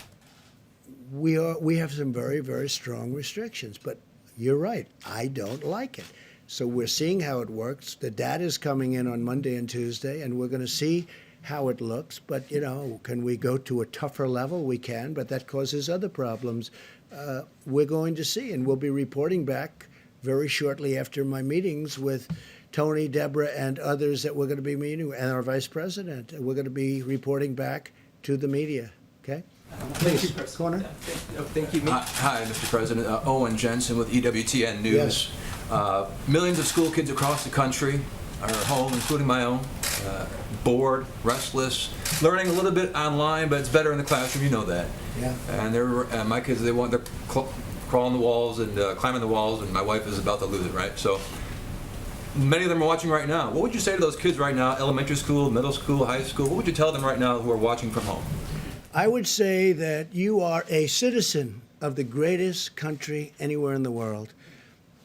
Speaker 2: We have some very, very strong restrictions, but you're right. I don't like it. So we're seeing how it works. The data is coming in on Monday and Tuesday, and we're going to see how it looks. But, you know, can we go to a tougher level? We can, but that causes other problems. We're going to see, and we'll be reporting back very shortly after my meetings with Tony, Deborah, and others that we're going to be meeting with, and our vice president. We're going to be reporting back to the media. Okay? Please, corner.
Speaker 13: Thank you. Hi, Mr. President. Owen Jensen with EWTN News.
Speaker 2: Yes.
Speaker 13: Millions of school kids across the country are home, including my own, bored, restless, learning a little bit online, but it's better in the classroom. You know that.
Speaker 2: Yeah.
Speaker 13: And they're my kids. They're crawling the walls and climbing the walls, and my wife is about to lose it. Right. So many of them are watching right now. What would you say to those kids right now? Elementary school, middle school, high school. What would you tell them right now who are watching from home?
Speaker 2: I would say that you are a citizen of the greatest country anywhere in the world.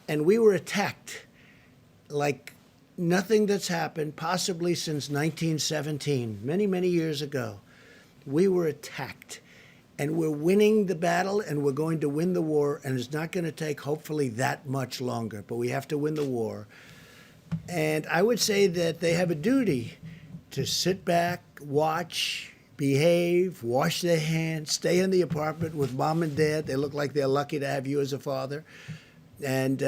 Speaker 2: And we were attacked like nothing that's happened possibly since 1917, many, many years ago. We were attacked. And we're winning the battle, and we're going to win the war, and it's not going to take, hopefully, that much longer. But we have to win the war. And I would say that they have a duty to sit back, watch, behave, wash their hands, stay in the apartment with mom and dad. They look like they're lucky to have you as a father. And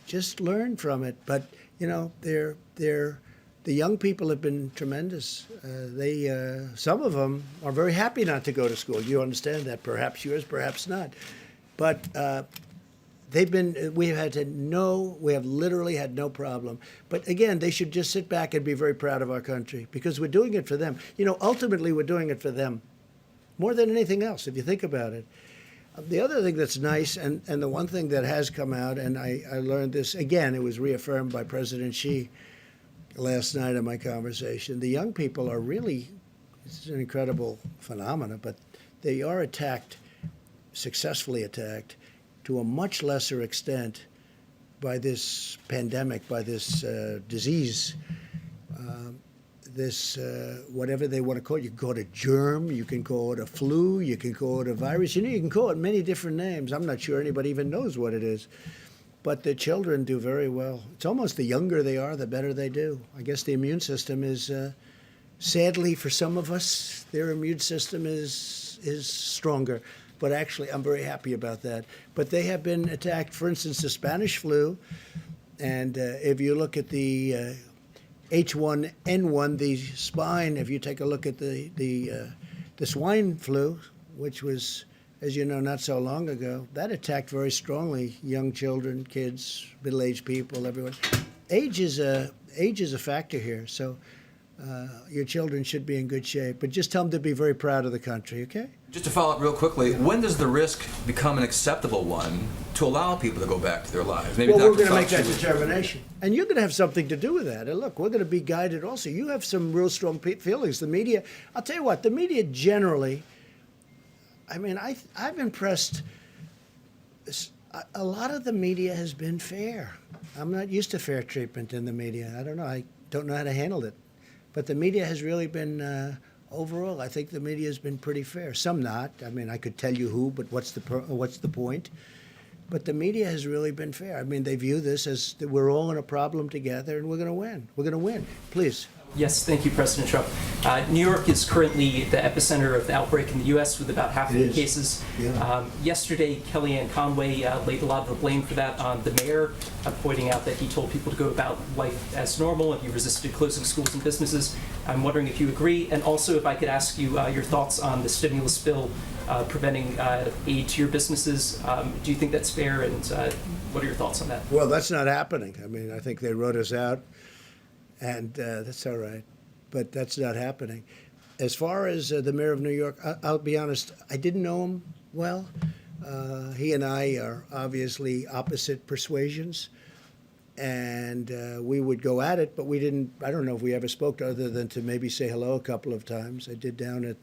Speaker 2: just learn from it. But, you know, the young people have been tremendous. Some of them are very happy not to go to school. You understand that. Perhaps yours, perhaps not. But we have literally had no problem. But again, they should just sit back and be very proud of our country because we're doing it for them. You know, ultimately, we're doing it for them more than anything else, if you think about it. The other thing that's nice, and the one thing that has come out, and I learned this, again, it was reaffirmed by President Xi last night in my conversation. The young people are really, it's an incredible phenomenon, but they are attacked, successfully attacked, to a much lesser extent by this pandemic, by this disease. this, whatever they want to call it. You can call it a germ, you can call it a flu, you can call it a virus. You can call it many different names. I'm not sure anybody even knows what it is. But the children do very well. It's almost the younger they are, the better they do. I guess the immune system is, sadly for some of us, their immune system is stronger. But actually, I'm very happy about that. But they have been attacked, for instance, the Spanish flu. And if you look at the H1N1, the spine, if you take a look at the swine flu, which was, as you know, not so long ago, that attacked very strongly young children, kids, middle-aged people, everyone. Age is a factor here, so your children should be in good shape. But just tell them to be very proud of the country, okay?
Speaker 13: Just to follow up real quickly, when does the risk become an acceptable one to allow people to go back to their lives? Maybe
Speaker 2: Well, we're
Speaker 13: Dr.
Speaker 2: going to make
Speaker 13: Fauci
Speaker 2: that
Speaker 13: would-
Speaker 2: determination. And you're going to have something to do with that. And look, we're going to be guided also. You have some real strong feelings. The media, I'll tell you what, the media generally, I mean, I've impressed, a lot of the media has been fair. I'm not used to fair treatment in the media. I don't know. I don't know how to handle it. But the media has really been, overall, I think the media has been pretty fair. Some not. I mean, I could tell you who, but what's the point? But the media has really been fair. I mean, they view this as that we're all in a problem together, and we're going to win. We're going to win. Please.
Speaker 14: Yes, thank you, President Trump. New York is currently the epicenter of the outbreak in the U.S. with about half of the cases.
Speaker 2: Yeah.
Speaker 14: Yesterday, Kellyanne Conway laid a lot of the blame for that on the mayor, pointing out that he told people to go about life as normal and he resisted closing schools and businesses. I'm wondering if you agree, and also if I could ask you your thoughts on the stimulus bill preventing aid to your businesses. Do you think that's fair, and what are your thoughts on that?
Speaker 2: Well, that's not happening. I mean, I think they wrote us out. And that's all right, but that's not happening. As far as the mayor of New York, I'll be honest, I didn't know him well. He and I are obviously opposite persuasions, and we would go at it, but we didn't, I don't know if we ever spoke other than to maybe say hello a couple of times. I did down at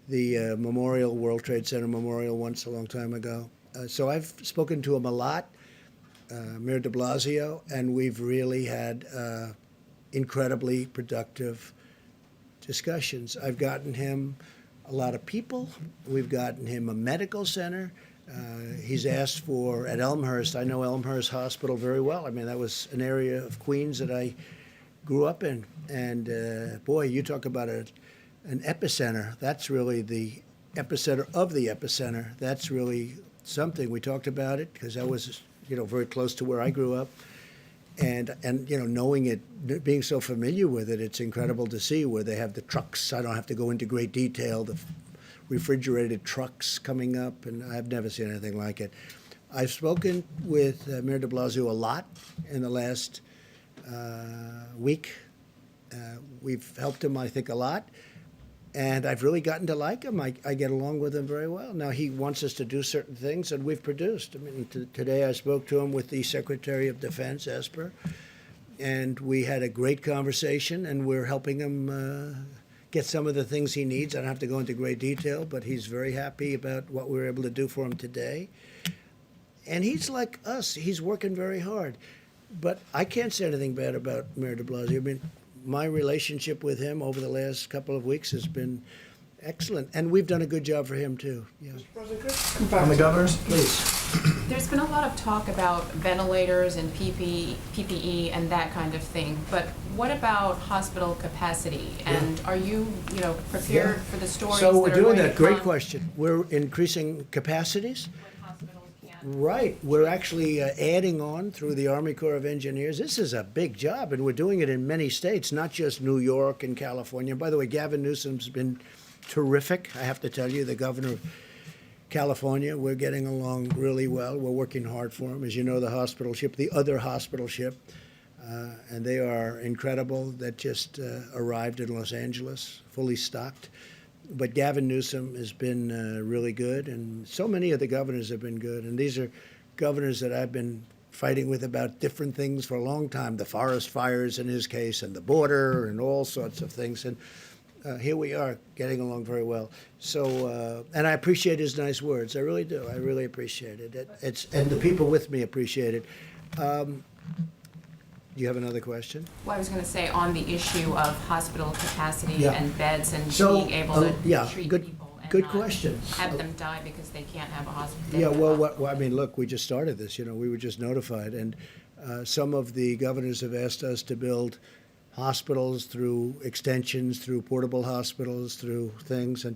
Speaker 2: the World Trade Center Memorial once a long time ago. So I've spoken to him a lot, Mayor de Blasio, and we've really had incredibly productive discussions. I've gotten him a lot of people. We've gotten him a medical center. He's asked for, at Elmhurst, I know Elmhurst Hospital very well. I mean, that was an area of Queens that I grew up in. And boy, you talk about an epicenter. That's really the epicenter of the epicenter. That's really something. We talked about it because that was, very close to where I grew up. And knowing it, being so familiar with it, it's incredible to see where they have the trucks. I don't have to go into great detail, the refrigerated trucks coming up, and I've never seen anything like it. I've spoken with Mayor de Blasio a lot in the last week. We've helped him, I think, a lot. And I've really gotten to like him. I get along with him very well. Now, he wants us to do certain things, and we've produced. I mean, today I spoke to him with the Secretary of Defense, Esper, and we had a great conversation, and we're helping him get some of the things he needs. I don't have to go into great detail, but he's very happy about what we were able to do for him today. And he's like us. He's working very hard. But I can't say anything bad about Mayor de Blasio. I mean, my relationship with him over the last couple of weeks has been excellent, and we've done a good job for him too. Yeah.
Speaker 4: On the governors,
Speaker 2: Please.
Speaker 8: There's been a lot of talk about ventilators and PPE and that kind of thing, but what about hospital capacity? And are you, prepared for the stories
Speaker 2: So we're
Speaker 8: that are
Speaker 2: doing
Speaker 8: going
Speaker 2: that.
Speaker 8: to
Speaker 2: Great
Speaker 8: come
Speaker 2: question. We're increasing capacities.
Speaker 8: when hospitals can't?
Speaker 2: Right. We're actually adding on through the Army Corps of Engineers. This is a big job, and we're doing it in many states, not just New York and California. By the way, Gavin Newsom's been terrific, I have to tell you, the governor of California. We're getting along really well. We're working hard for him. As you know, the hospital ship, the other hospital ship, and they are incredible, that just arrived in Los Angeles, fully stocked. But Gavin Newsom has been really good, and so many of the governors have been good. And these are governors that I've been fighting with about different things for a long time, the forest fires in his case, and the border, and all sorts of things. And here we are, getting along very well. So, and I appreciate his nice words. I really do. I really appreciate it. And the people with me appreciate it. Do you have another question?
Speaker 8: Well, I was going to say on the issue of hospital capacity
Speaker 2: Yeah.
Speaker 8: and beds and
Speaker 2: So,
Speaker 8: being able to
Speaker 2: yeah,
Speaker 8: treat
Speaker 2: good-
Speaker 8: people and
Speaker 2: good
Speaker 8: not
Speaker 2: question.
Speaker 8: have them die because they can't have a hospital.
Speaker 2: Yeah, well, I mean, look, we just started this, we were just notified, and some of the governors have asked us to build hospitals through extensions, through portable hospitals, through things, and,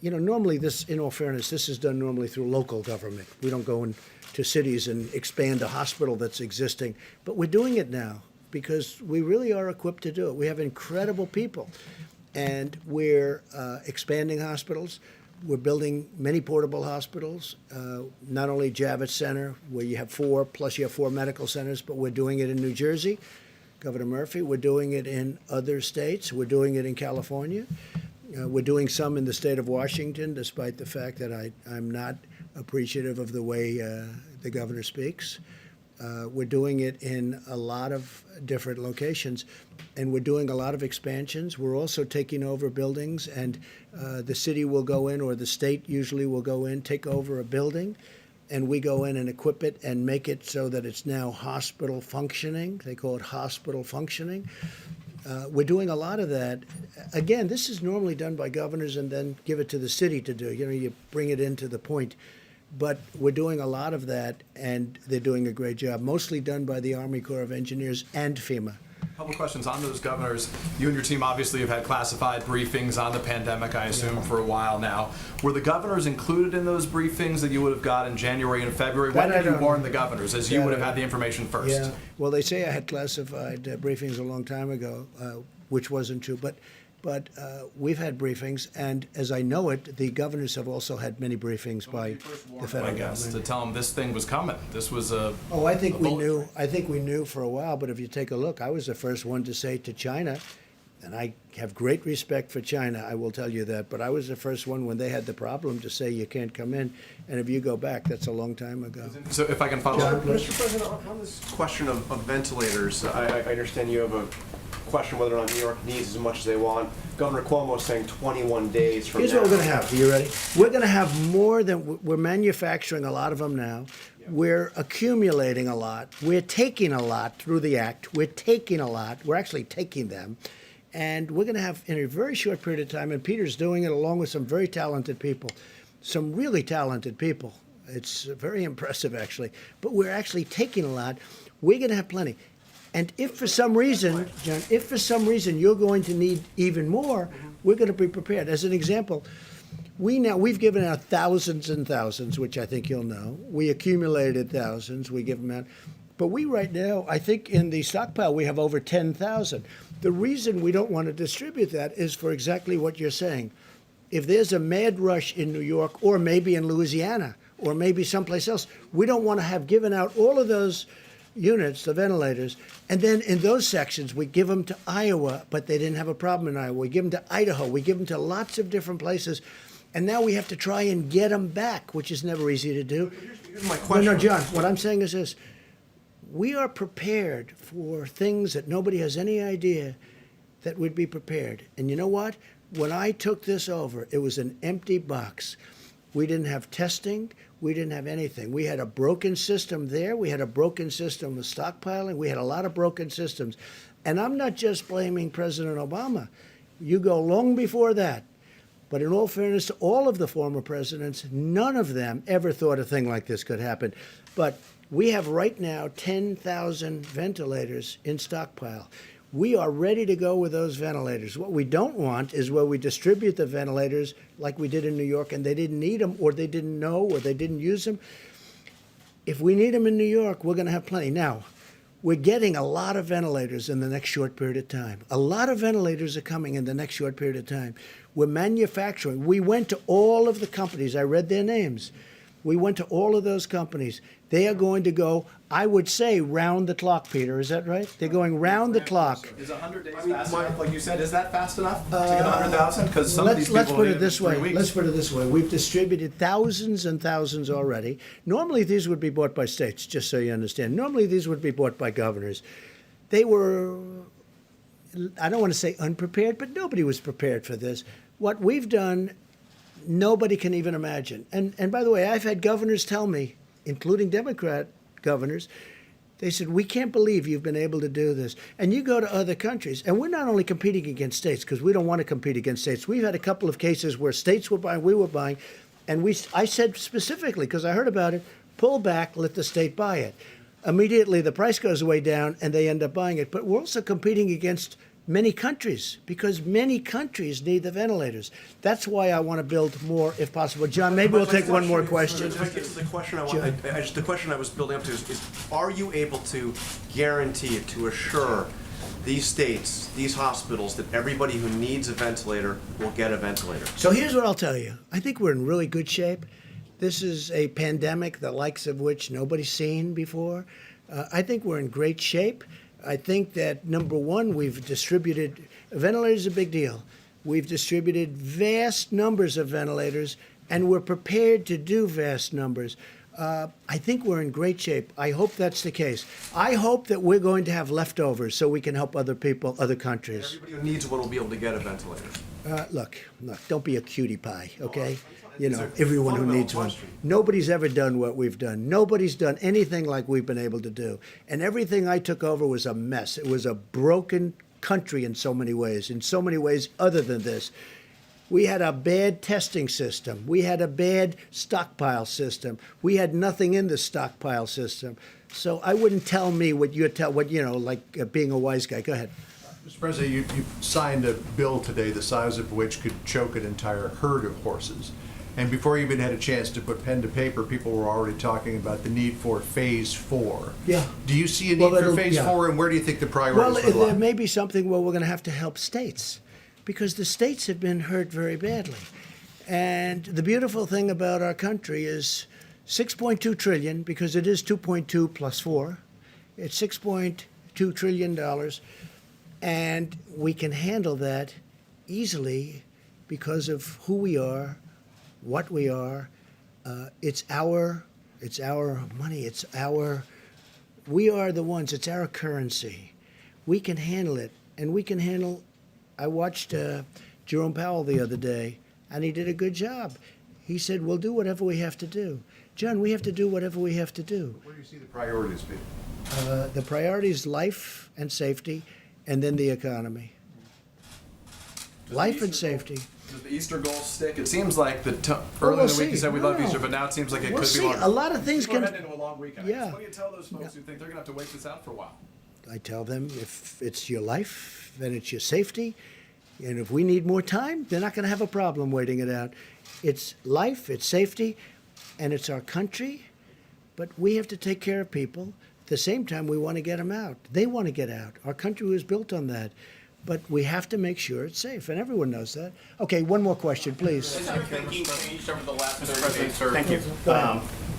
Speaker 2: normally this, in all fairness, this is done normally through local government. We don't go into cities and expand a hospital that's existing, but we're doing it now because we really are equipped to do it. We have incredible people, and we're expanding hospitals. We're building many portable hospitals, not only Javits Center, where you have 4, plus you have 4 medical centers, but we're doing it in New Jersey, Governor Murphy. We're doing it in other states. We're doing it in California. We're doing some in the state of Washington, despite the fact that I'm not appreciative of the way the governor speaks. We're doing it in a lot of different locations, and we're doing a lot of expansions. We're also taking over buildings, and the city will go in, or the state usually will go in, take over a building, and we go in and equip it and make it so that it's now hospital functioning. They call it hospital functioning. We're doing a lot of that. Again, this is normally done by governors and then give it to the city to do. You bring it into the point. But we're doing a lot of that, and they're doing a great job, mostly done by the Army Corps of Engineers and FEMA.
Speaker 9: A couple questions on those governors. You and your team obviously have had classified briefings on the pandemic, I assume, for a while now. Were the governors included in those briefings that you would have got in January and February? When did you warn the governors, as you would have had the information first?
Speaker 2: Yeah, well, they say I had classified briefings a long time ago, which wasn't true. But we've had briefings, and as I know it, the governors have also had many briefings by the federal government.
Speaker 9: To tell them this thing was coming. This was a.
Speaker 2: Oh, I think we knew. I think we knew for a while. But if you take a look, I was the first one to say to China, and I have great respect for China. I will tell you that. But I was the first one when they had the problem to say you can't come in. And if you go back, that's a long time ago.
Speaker 9: So if I can follow up,
Speaker 7: Mr. President, on this question of ventilators, I understand you have a question whether or not New York needs as much as they want. Governor Cuomo is saying 21 days from
Speaker 2: Here's
Speaker 7: now.
Speaker 2: what we're going to have. Are you ready? We're going to have more than we're manufacturing a lot of them now. We're accumulating a lot. We're taking a lot through the act. We're taking a lot. We're actually taking them. And we're going to have, in a very short period of time, and Peter's doing it along with some very talented people, some really talented people. It's very impressive, actually. But we're actually taking a lot. We're going to have plenty. And if for some reason, John, you're going to need even more, we're going to be prepared. As an example, we've given out thousands and thousands, which I think you'll know. We accumulated thousands. We give them out. But we right now, I think in the stockpile, we have over 10,000. The reason we don't want to distribute that is for exactly what you're saying. If there's a mad rush in New York, or maybe in Louisiana, or maybe someplace else, we don't want to have given out all of those units, the ventilators, and then in those sections we give them to Iowa, but they didn't have a problem in Iowa. We give them to Idaho. We give them to lots of different places, and now we have to try and get them back, which is never easy to do.
Speaker 7: Here's my question.
Speaker 2: No, John, what I'm saying is this. We are prepared for things that nobody has any idea that would be prepared. And you know what? When I took this over, it was an empty box. We didn't have testing. We didn't have anything. We had a broken system there. We had a broken system with stockpiling. We had a lot of broken systems. And I'm not just blaming President Obama. You go long before that. But in all fairness to all of the former presidents, none of them ever thought a thing like this could happen. But we have right now 10,000 ventilators in stockpile. We are ready to go with those ventilators. What we don't want is where we distribute the ventilators like we did in New York and they didn't need them, or they didn't know, or they didn't use them. If we need them in New York, we're going to have plenty. Now, we're getting a lot of ventilators in the next short period of time. A lot of ventilators are coming in the next short period of time. We're manufacturing. We went to all of the companies. I read their names. We went to all of those companies. They are going to go, I would say, round the clock, Peter. Is that right? They're going round the clock.
Speaker 9: Is 100 days fast enough? Like you said, is that fast enough to get 100,000? Because some of these people
Speaker 2: Let's put
Speaker 9: need
Speaker 2: it this
Speaker 9: in 3
Speaker 2: way.
Speaker 9: weeks.
Speaker 2: Let's put it this way. We've distributed thousands and thousands already. Normally, these would be bought by states, just so you understand. Normally, these would be bought by governors. They were, I don't want to say unprepared, but nobody was prepared for this. What we've done, nobody can even imagine. And by the way, I've had governors tell me, including Democrat governors, They said, we can't believe you've been able to do this. And you go to other countries, and we're not only competing against states, because we don't want to compete against states. We've had a couple of cases where states were buying, we were buying, and I said specifically, because I heard about it, pull back, let the state buy it. Immediately, the price goes way down, and they end up buying it. But we're also competing against many countries, because many countries need the ventilators. That's why I want to build more, if possible. John, maybe we'll take one more question.
Speaker 7: The question the question I was building up to is, are you able to guarantee, to assure these states, these hospitals, that everybody who needs a ventilator will get a ventilator?
Speaker 2: So here's what I'll tell you. I think we're in really good shape. This is a pandemic, the likes of which nobody's seen before. I think we're in great shape. I think that, number one, we've distributed, ventilators is a big deal. We've distributed vast numbers of ventilators, and we're prepared to do vast numbers. I think we're in great shape. I hope that's the case. I hope that we're going to have leftovers so we can help other people, other countries.
Speaker 7: Everybody who needs one will be able to get a ventilator.
Speaker 2: Look, don't be a cutie pie, okay? You know, everyone who needs one. Nobody's ever done what we've done. Nobody's done anything like we've been able to do. And everything I took over was a mess. It was a broken country in so many ways other than this. We had a bad testing system. We had a bad stockpile system. We had nothing in the stockpile system. So I wouldn't tell me what like being a wise guy. Go ahead.
Speaker 6: Mr. President, you signed a bill today the size of which could choke an entire herd of horses. And before you even had a chance to put pen to paper, people were already talking about the need for phase 4.
Speaker 2: Yeah.
Speaker 6: Do you see a need for phase 4, and where do you think the priorities would lie?
Speaker 2: There may be something where we're going to help states, because the states have been hurt very badly. And the beautiful thing about our country is $6.2 trillion, because it is 2.2 plus 4. It's $6.2 trillion, and we can handle that easily because of who we are, what we are. It's our money. We are the ones. It's our currency. We can handle it, and we can handle. I watched Jerome Powell the other day, and he did a good job. He said, "We'll do whatever we have to do." John, we have to do whatever we have to do.
Speaker 6: Where do you see the priorities being?
Speaker 2: The priority is life and safety, and then the economy. Life and safety.
Speaker 9: Does the Easter goal stick? It seems like earlier in the week you said we love Easter, but now it seems like it could be longer.
Speaker 2: A lot of things
Speaker 9: We're
Speaker 2: can.
Speaker 9: heading into a long weekend.
Speaker 2: Yeah.
Speaker 9: What do you tell those folks who think they're going to have to wait this out for a while?
Speaker 2: I tell them, if it's your life, then it's your safety. And if we need more time, they're not going to have a problem waiting it out. It's life, it's safety, and it's our country. But we have to take care of people. At the same time, we want to get them out. They want to get out. Our country was built on that. But we have to make sure it's safe, and everyone knows that. Okay, one more question, please.
Speaker 11: Has your thinking changed over the last
Speaker 5: Mr.
Speaker 11: 30
Speaker 5: President,
Speaker 11: days?
Speaker 5: thank you.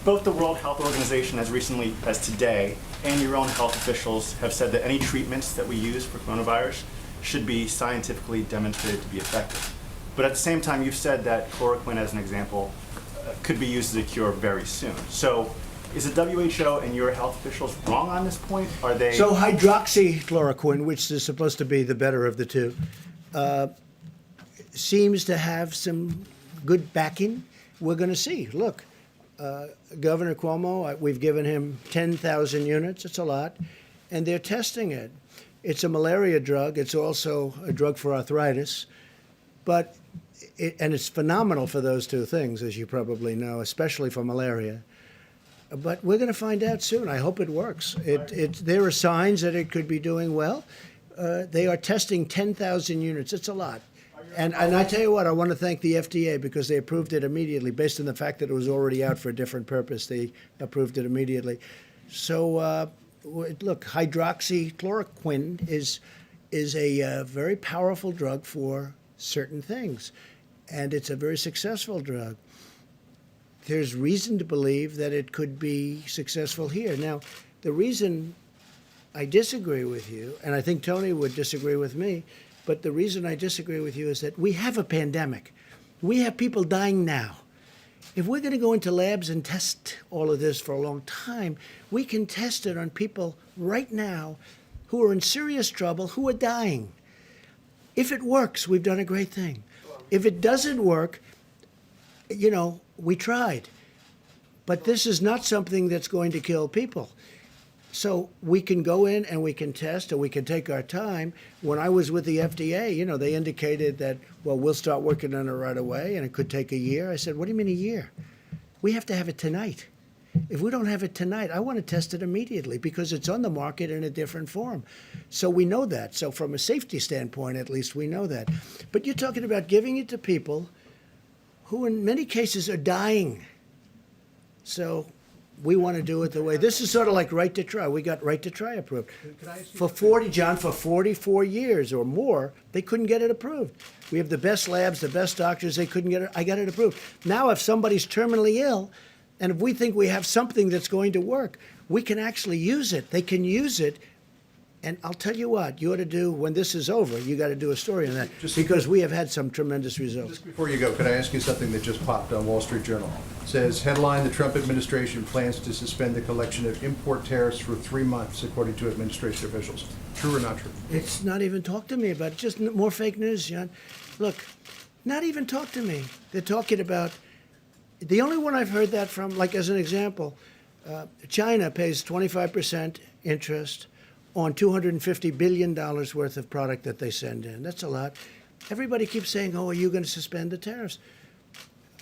Speaker 5: Both the World Health Organization, as recently as today, and your own health officials have said that any treatments that we use for coronavirus should be scientifically demonstrated to be effective. But at the same time, you've said that chloroquine, as an example, could be used as a cure very soon. So is the WHO and your health officials wrong on this point? Are they?
Speaker 2: So hydroxychloroquine, which is supposed to be the better of the two, seems to have some good backing. We're going to see. Look, Governor Cuomo, we've given him 10,000 units. It's a lot. And they're testing it. It's a malaria drug. It's also a drug for arthritis. And it's phenomenal for those two things, as you probably know, especially for malaria. But we're going to find out soon. I hope it works. There are signs that it could be doing well. They are testing 10,000 units. It's a lot. And I tell you what, I want to thank the FDA because they approved it immediately. Based on the fact that it was already out for a different purpose, they approved it immediately. So, look, hydroxychloroquine is a very powerful drug for certain things. And it's a very successful drug. There's reason to believe that it could be successful here. Now, the reason I disagree with you, and I think Tony would disagree with me, but the reason I disagree with you is that we have a pandemic. We have people dying now. If we're going to go into labs and test all of this for a long time, we can test it on people right now who are in serious trouble, who are dying. If it works, we've done a great thing. If it doesn't work, we tried. But this is not something that's going to kill people. So we can go in and we can test, or we can take our time. When I was with the FDA, you know, they indicated that, well, we'll start working on it right away, and it could take a year. I said, what do you mean a year? We have to have it tonight. If we don't have it tonight, I want to test it immediately because it's on the market in a different form. So we know that. So from a safety standpoint, at least, we know that. But you're talking about giving it to people who in many cases are dying. So we want to do it the way. This is sort of like right to try. We got right to try approved. For 44 years or more, they couldn't get it approved. We have the best labs, the best doctors, they couldn't get it. I got it approved. Now if somebody's terminally ill, and if we think we have something that's going to work, we can actually use it. They can use it. And I'll tell you what, you ought to do, when this is over, you got to do a story on that, because we have had some tremendous results.
Speaker 6: Just before you go, could I ask you something that just popped on Wall Street Journal? It says, headline, the Trump administration plans to suspend the collection of import tariffs for 3 months, according to administration officials. True or not true?
Speaker 2: It's not even talk to me about it. Just more fake news, John. Look, not even talk to me. They're talking about, the only one I've heard that from, like as an example, China pays 25% interest on $250 billion worth of product that they send in. That's a lot. Everybody keeps saying, oh, are you going to suspend the tariffs?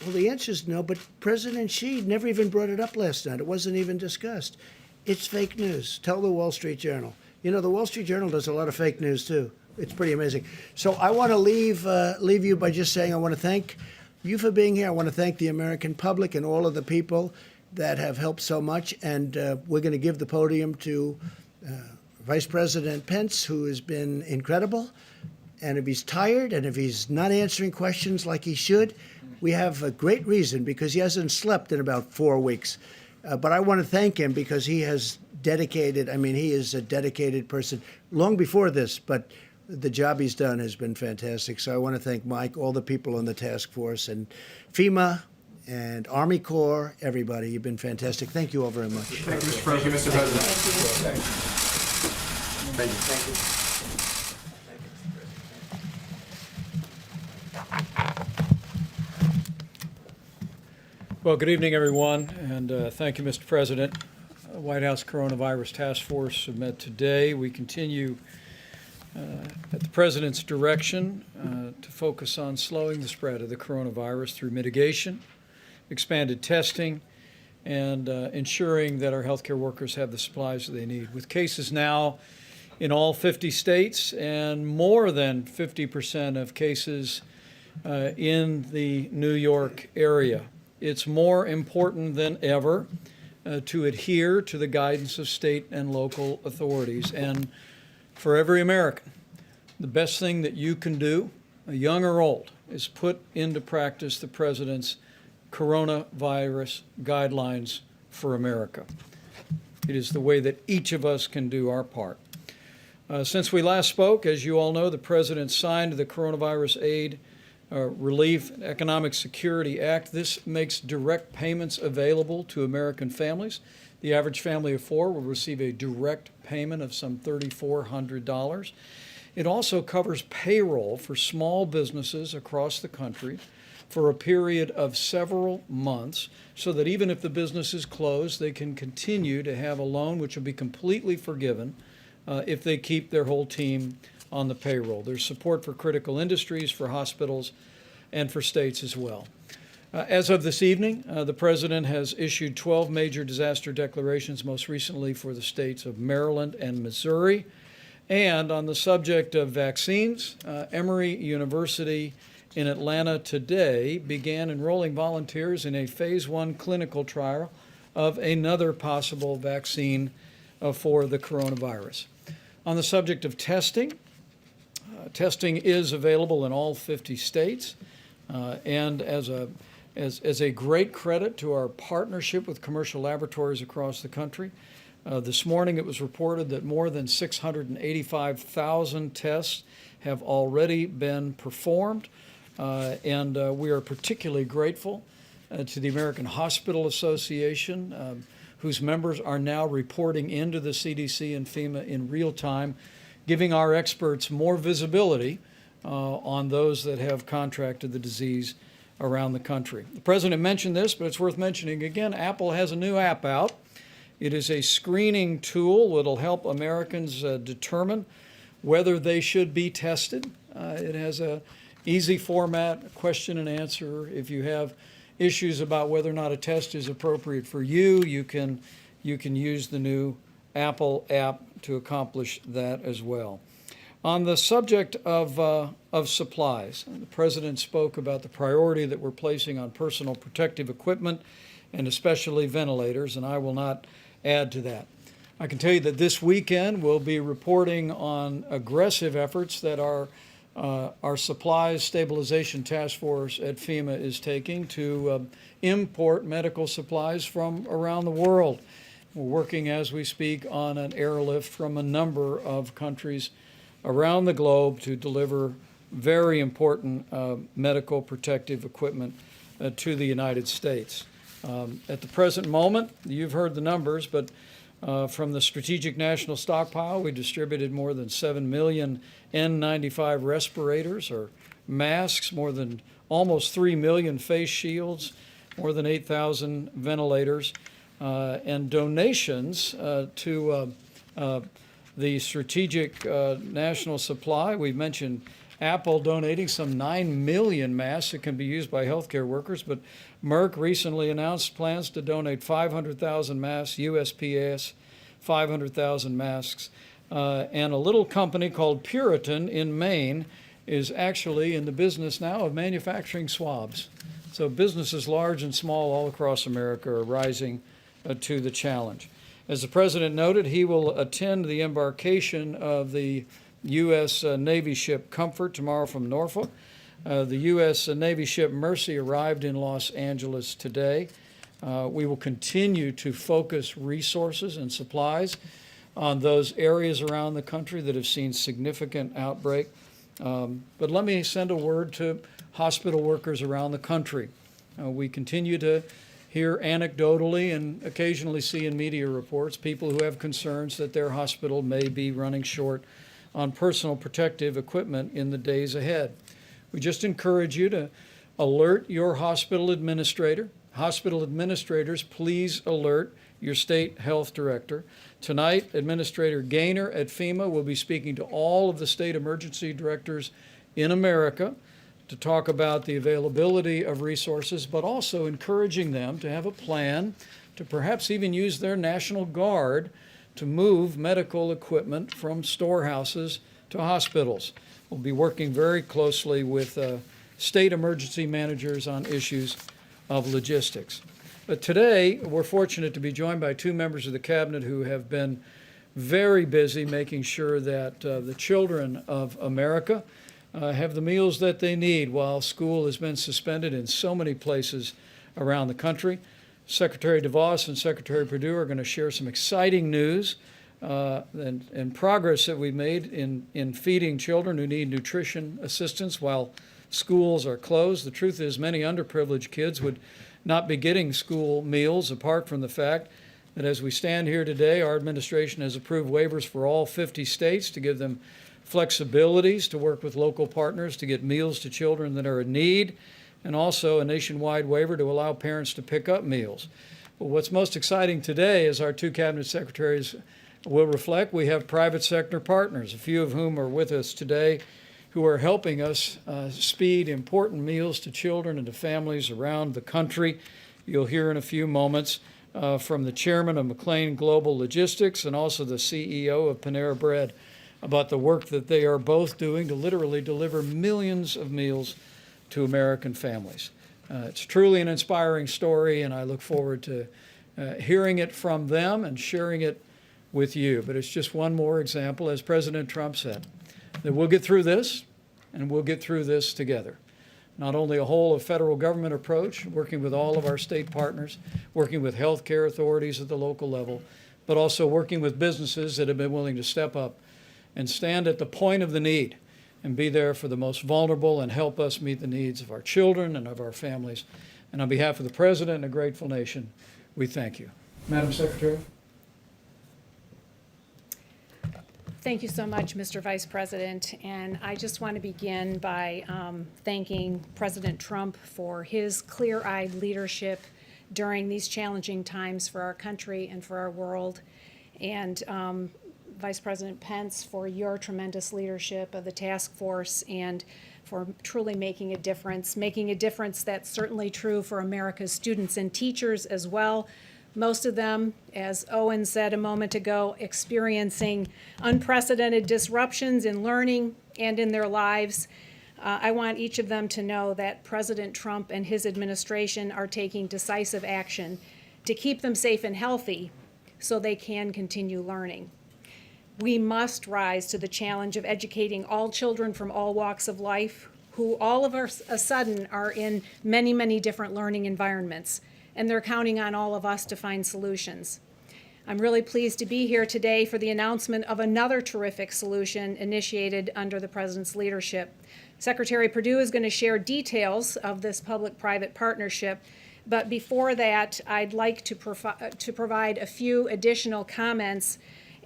Speaker 2: Well, the answer is no, but President Xi never even brought it up last night. It wasn't even discussed. It's fake news. Tell the Wall Street Journal. You know, the Wall Street Journal does a lot of fake news, too. It's pretty amazing. So I want to leave you by just saying I want to thank you for being here. I want to thank the American public and all of the people that have helped so much. And we're going to give the podium to Vice President Pence, who has been incredible. And if he's tired and if he's not answering questions like he should, we have a great reason, because he hasn't slept in about 4 weeks. But I want to thank him because he has dedicated, I mean, he is a dedicated person long before this, but the job he's done has been fantastic. So I want to thank Mike, all the people on the task force, and FEMA, and Army Corps, everybody. You've been fantastic. Thank you all very much.
Speaker 9: Thank you, Mr. President. Thank you, Mr. President.
Speaker 7: Thank you. Thank you.
Speaker 15: Well, good evening, everyone, and thank you, Mr. President. White House Coronavirus Task Force met today. We continue at the President's direction to focus on slowing the spread of the coronavirus through mitigation, expanded testing, and ensuring that our healthcare workers have the supplies that they need. With cases now in all 50 states and more than 50% of cases in the New York area, it's more important than ever to adhere to the guidance of state and local authorities. And for every American, the best thing that you can do, young or old, is put into practice the President's coronavirus guidelines for America. It is the way that each of us can do our part. Since we last spoke, as you all know, the President signed the Coronavirus Aid, Relief and Economic Security Act. This makes direct payments available to American families. The average family of 4 will receive a direct payment of some $3,400. It also covers payroll for small businesses across the country for a period of several months, so that even if the business is closed, they can continue to have a loan which will be completely forgiven if they keep their whole team on the payroll. There's support for critical industries, for hospitals, and for states as well. As of this evening, the President has issued 12 major disaster declarations, most recently for the states of Maryland and Missouri. And on the subject of vaccines, Emory University in Atlanta today began enrolling volunteers in a phase 1 clinical trial of another possible vaccine for the coronavirus. On the subject of testing, testing is available in all 50 states, and as a great credit to our partnership with commercial laboratories across the country, this morning it was reported that more than 685,000 tests have already been performed, and we are particularly grateful to the American Hospital Association, whose members are now reporting into the CDC and FEMA in real time, giving our experts more visibility on those that have contracted the disease around the country. The President mentioned this, but it's worth mentioning again. Apple has a new app out. It is a screening tool that'll help Americans determine whether they should be tested. It has a easy format, question and answer. If you have issues about whether or not a test is appropriate for you, you can use the new Apple app to accomplish that as well. On the subject of supplies, the President spoke about the priority that we're placing on personal protective equipment and especially ventilators, and I will not add to that. I can tell you that this weekend we'll be reporting on aggressive efforts that our supplies stabilization task force at FEMA is taking to import medical supplies from around the world. We're working as we speak on an airlift from a number of countries around the globe to deliver very important medical protective equipment to the United States. At the present moment, you've heard the numbers, but from the Strategic National Stockpile, we distributed more than 7 million N95 respirators or masks, more than almost 3 million face shields, more than 8,000 ventilators, and donations to the Strategic National Supply. We've mentioned Apple donating some 9 million masks that can be used by healthcare workers, but Merck recently announced plans to donate 500,000 masks, USPS 500,000 masks, and a little company called Puritan in Maine is actually in the business now of manufacturing swabs. So businesses large and small all across America are rising to the challenge. As the President noted, he will attend the embarkation of the U.S. Navy ship Comfort tomorrow from Norfolk. The U.S. Navy ship Mercy arrived in Los Angeles today. We will continue to focus resources and supplies on those areas around the country that have seen significant outbreak. But let me send a word to hospital workers around the country. We continue to hear anecdotally and occasionally see in media reports people who have concerns that their hospital may be running short on personal protective equipment in the days ahead. We just encourage you to alert your hospital administrator. Hospital administrators, please alert your state health director. Tonight, Administrator Gaynor at FEMA will be speaking to all of the state emergency directors in America to talk about the availability of resources, but also encouraging them to have a plan to perhaps even use their National Guard to move medical equipment from storehouses to hospitals. We'll be working very closely with state emergency managers on issues of logistics. But today, we're fortunate to be joined by two members of the Cabinet who have been very busy making sure that the children of America have the meals that they need while school has been suspended in so many places around the country. Secretary DeVos and Secretary Perdue are going to share some exciting news and progress that we've made in feeding children who need nutrition assistance while schools are closed. The truth is many underprivileged kids would not be getting school meals apart from the fact that as we stand here today, our administration has approved waivers for all 50 states to give them flexibilities to work with local partners to get meals to children that are in need, and also a nationwide waiver to allow parents to pick up meals. But what's most exciting today, as our two cabinet secretaries will reflect, we have private sector partners, a few of whom are with us today, who are helping us speed important meals to children and to families around the country. You'll hear in a few moments from the chairman of McLean Global Logistics and also the CEO of Panera Bread about the work that they are both doing to literally deliver millions of meals to American families. It's truly an inspiring story, and I look forward to hearing it from them and sharing it with you. But it's just one more example, as President Trump said, that we'll get through this, and we'll get through this together. Not only a whole of federal government approach, working with all of our state partners, working with healthcare authorities at the local level, but also working with businesses that have been willing to step up and stand at the point of the need and be there for the most vulnerable and help us meet the needs of our children and of our families. And on behalf of the President and a grateful nation, we thank you. Madam Secretary.
Speaker 16: Thank you so much, Mr. Vice President. And I just want to begin by thanking President Trump for his clear-eyed leadership during these challenging times for our country and for our world. And Vice President Pence, for your tremendous leadership of the task force and for truly making a difference that's certainly true for America's students and teachers as well. Most of them, as Owen said a moment ago, experiencing unprecedented disruptions in learning and in their lives. I want each of them to know that President Trump and his administration are taking decisive action to keep them safe and healthy so they can continue learning. We must rise to the challenge of educating all children from all walks of life who all of a sudden are in many, many different learning environments, and they're counting on all of us to find solutions. I'm really pleased to be here today for the announcement of another terrific solution initiated under the President's leadership. Secretary Perdue is going to share details of this public-private partnership, but before that, I'd like to provide a few additional comments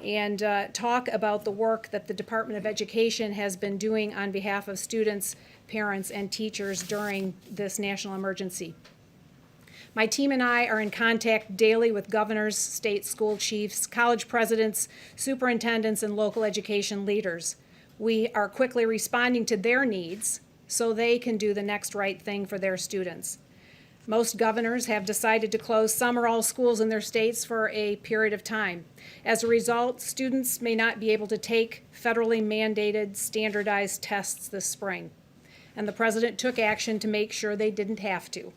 Speaker 16: and talk about the work that the Department of Education has been doing on behalf of students, parents, and teachers during this national emergency. My team and I are in contact daily with governors, state school chiefs, college presidents, superintendents, and local education leaders. We are quickly responding to their needs so they can do the next right thing for their students. Most governors have decided to close some or all schools in their states for a period of time. As a result, students may not be able to take federally mandated standardized tests this spring. And the President took action to make sure they didn't have to.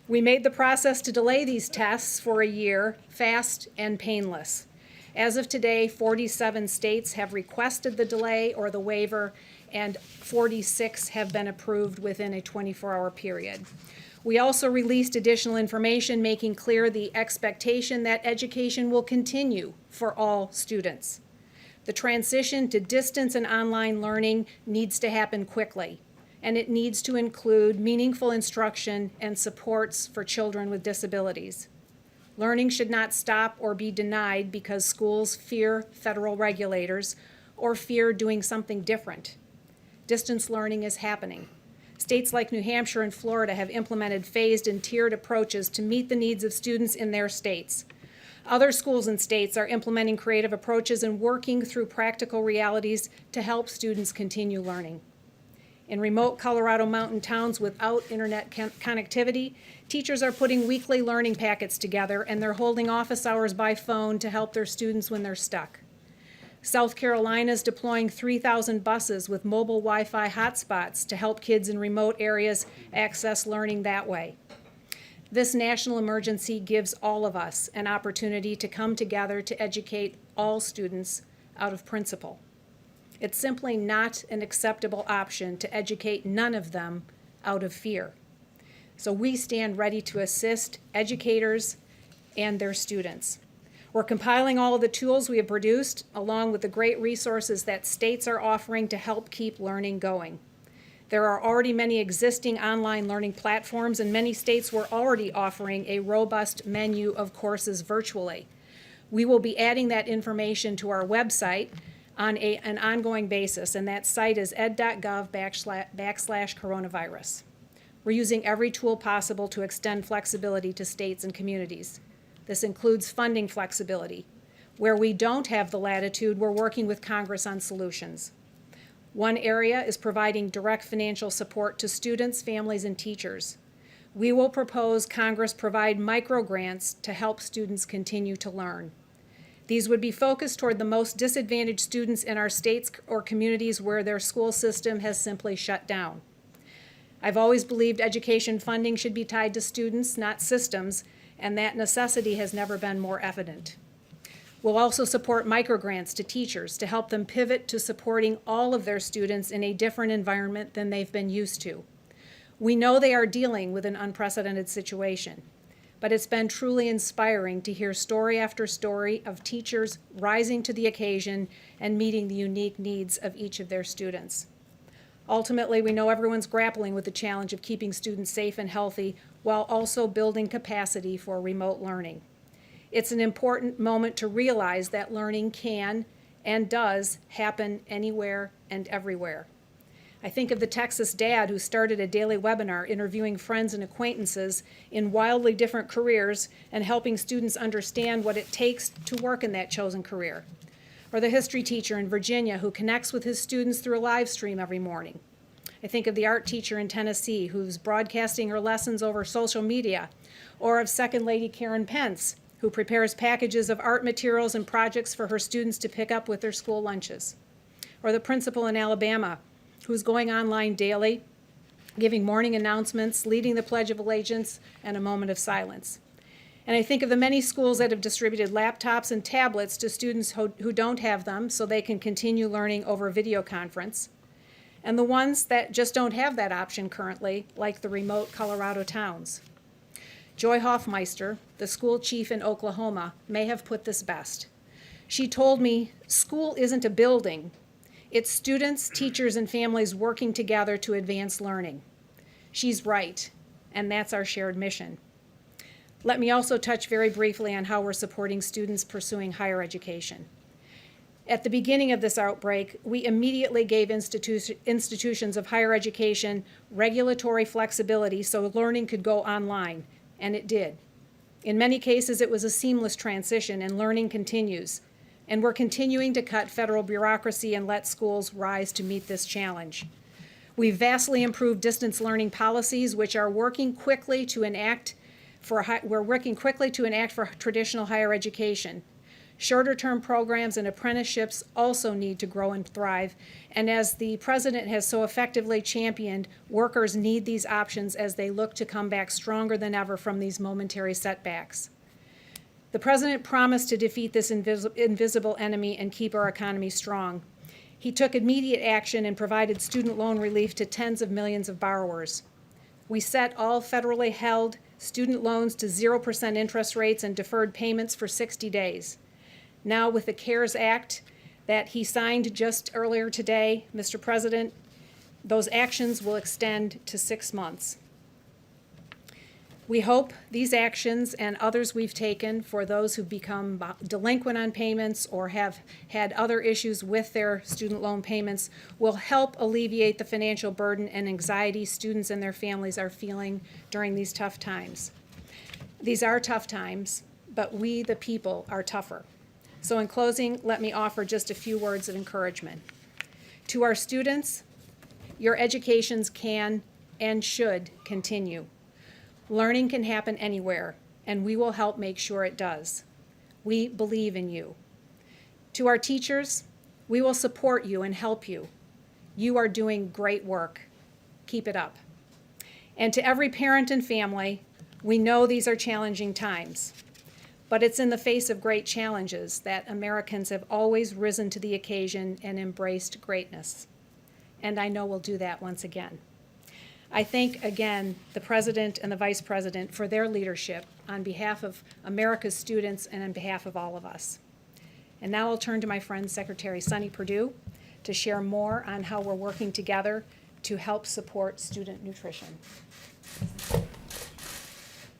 Speaker 16: We made the process to delay these tests for a year fast and painless. As of today, 47 states have requested the delay or the waiver, and 46 have been approved within a 24-hour period. We also released additional information making clear the expectation that education will continue for all students. The transition to distance and online learning needs to happen quickly, and it needs to include meaningful instruction and supports for children with disabilities. Learning should not stop or be denied because schools fear federal regulators or fear doing something different. Distance learning is happening. States like New Hampshire and Florida have implemented phased and tiered approaches to meet the needs of students in their states. Other schools and states are implementing creative approaches and working through practical realities to help students continue learning. In remote Colorado mountain towns without internet connectivity, teachers are putting weekly learning packets together, and they're holding office hours by phone to help their students when they're stuck. South Carolina is deploying 3,000 buses with mobile Wi-Fi hotspots to help kids in remote areas access learning that way. This national emergency gives all of us an opportunity to come together to educate all students out of principle. It's simply not an acceptable option to educate none of them out of fear. So we stand ready to assist educators and their students. We're compiling all of the tools we have produced, along with the great resources that states are offering to help keep learning going. There are already many existing online learning platforms, and many states were already offering a robust menu of courses virtually. We will be adding that information to our website on an ongoing basis, and that site is ed.gov/coronavirus. We're using every tool possible to extend flexibility to states and communities. This includes funding flexibility. Where we don't have the latitude, we're working with Congress on solutions. One area is providing direct financial support to students, families, and teachers. We will propose Congress provide microgrants to help students continue to learn. These would be focused toward the most disadvantaged students in our states or communities where their school system has simply shut down. I've always believed education funding should be tied to students, not systems, and that necessity has never been more evident. We'll also support microgrants to teachers to help them pivot to supporting all of their students in a different environment than they've been used to. We know they are dealing with an unprecedented situation, but it's been truly inspiring to hear story after story of teachers rising to the occasion and meeting the unique needs of each of their students. Ultimately, we know everyone's grappling with the challenge of keeping students safe and healthy while also building capacity for remote learning. It's an important moment to realize that learning can and does happen anywhere and everywhere. I think of the Texas dad who started a daily webinar interviewing friends and acquaintances in wildly different careers and helping students understand what it takes to work in that chosen career. Or the history teacher in Virginia who connects with his students through a live stream every morning. I think of the art teacher in Tennessee who's broadcasting her lessons over social media, or of Second Lady Karen Pence, who prepares packages of art materials and projects for her students to pick up with their school lunches. Or the principal in Alabama, who's going online daily, giving morning announcements, leading the Pledge of Allegiance, and a moment of silence. And I think of the many schools that have distributed laptops and tablets to students who don't have them so they can continue learning over video conference. And the ones that just don't have that option currently, like the remote Colorado towns. Joy Hoffmeister, the school chief in Oklahoma, may have put this best. She told me, "School isn't a building. It's students, teachers, and families working together to advance learning." She's right, and that's our shared mission. Let me also touch very briefly on how we're supporting students pursuing higher education. At the beginning of this outbreak, we immediately gave institutions of higher education regulatory flexibility so learning could go online, and it did. In many cases, it was a seamless transition, and learning continues. And we're continuing to cut federal bureaucracy and let schools rise to meet this challenge. We've vastly improved distance learning policies, which are working quickly to enact for traditional higher education. Shorter-term programs and apprenticeships also need to grow and thrive, and as the President has so effectively championed, workers need these options as they look to come back stronger than ever from these momentary setbacks. The President promised to defeat this invisible enemy and keep our economy strong. He took immediate action and provided student loan relief to tens of millions of borrowers. We set all federally held student loans to 0% interest rates and deferred payments for 60 days. Now, with the CARES Act that he signed just earlier today, Mr. President, those actions will extend to 6 months. We hope these actions and others we've taken for those who've become delinquent on payments or have had other issues with their student loan payments will help alleviate the financial burden and anxiety students and their families are feeling during these tough times. These are tough times, but we, the people, are tougher. So in closing, let me offer just a few words of encouragement. To our students, your educations can and should continue. Learning can happen anywhere, and we will help make sure it does. We believe in you. To our teachers, we will support you and help you. You are doing great work. Keep it up. And to every parent and family, we know these are challenging times, but it's in the face of great challenges that Americans have always risen to the occasion and embraced greatness. And I know we'll do that once again. I thank again the President and the Vice President for their leadership on behalf of America's students and on behalf of all of us. And now I'll turn to my friend Secretary Sonny Perdue to share more on how we're working together to help support student nutrition.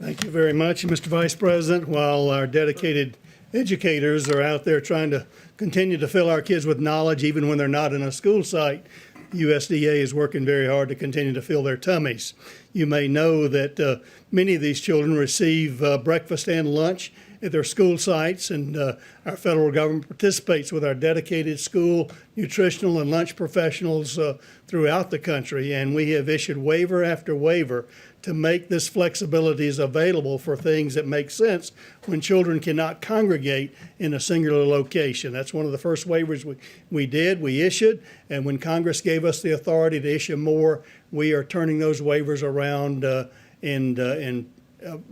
Speaker 17: Thank you very much, Mr. Vice President. While our dedicated educators are out there trying to continue to fill our kids with knowledge even when they're not in a school site, USDA is working very hard to continue to fill their tummies. You may know that many of these children receive breakfast and lunch at their school sites, and our federal government participates with our dedicated school nutritional and lunch professionals throughout the country, and we have issued waiver after waiver to make this flexibilities available for things that make sense when children cannot congregate in a singular location. That's one of the first waivers we issued, and when Congress gave us the authority to issue more, we are turning those waivers around in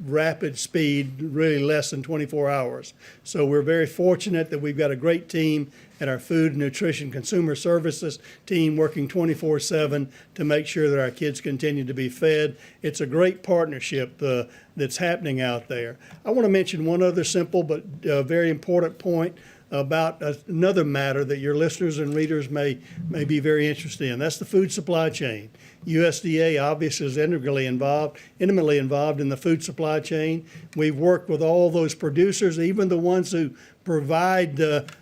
Speaker 17: rapid speed, really less than 24 hours. So we're very fortunate that we've got a great team at our Food, Nutrition, Consumer Services team working 24/7 to make sure that our kids continue to be fed. It's a great partnership that's happening out there. I want to mention one other simple but very important point about another matter that your listeners and readers may be very interested in. That's the food supply chain. USDA obviously is intimately involved in the food supply chain. We've worked with all those producers, even the ones who provide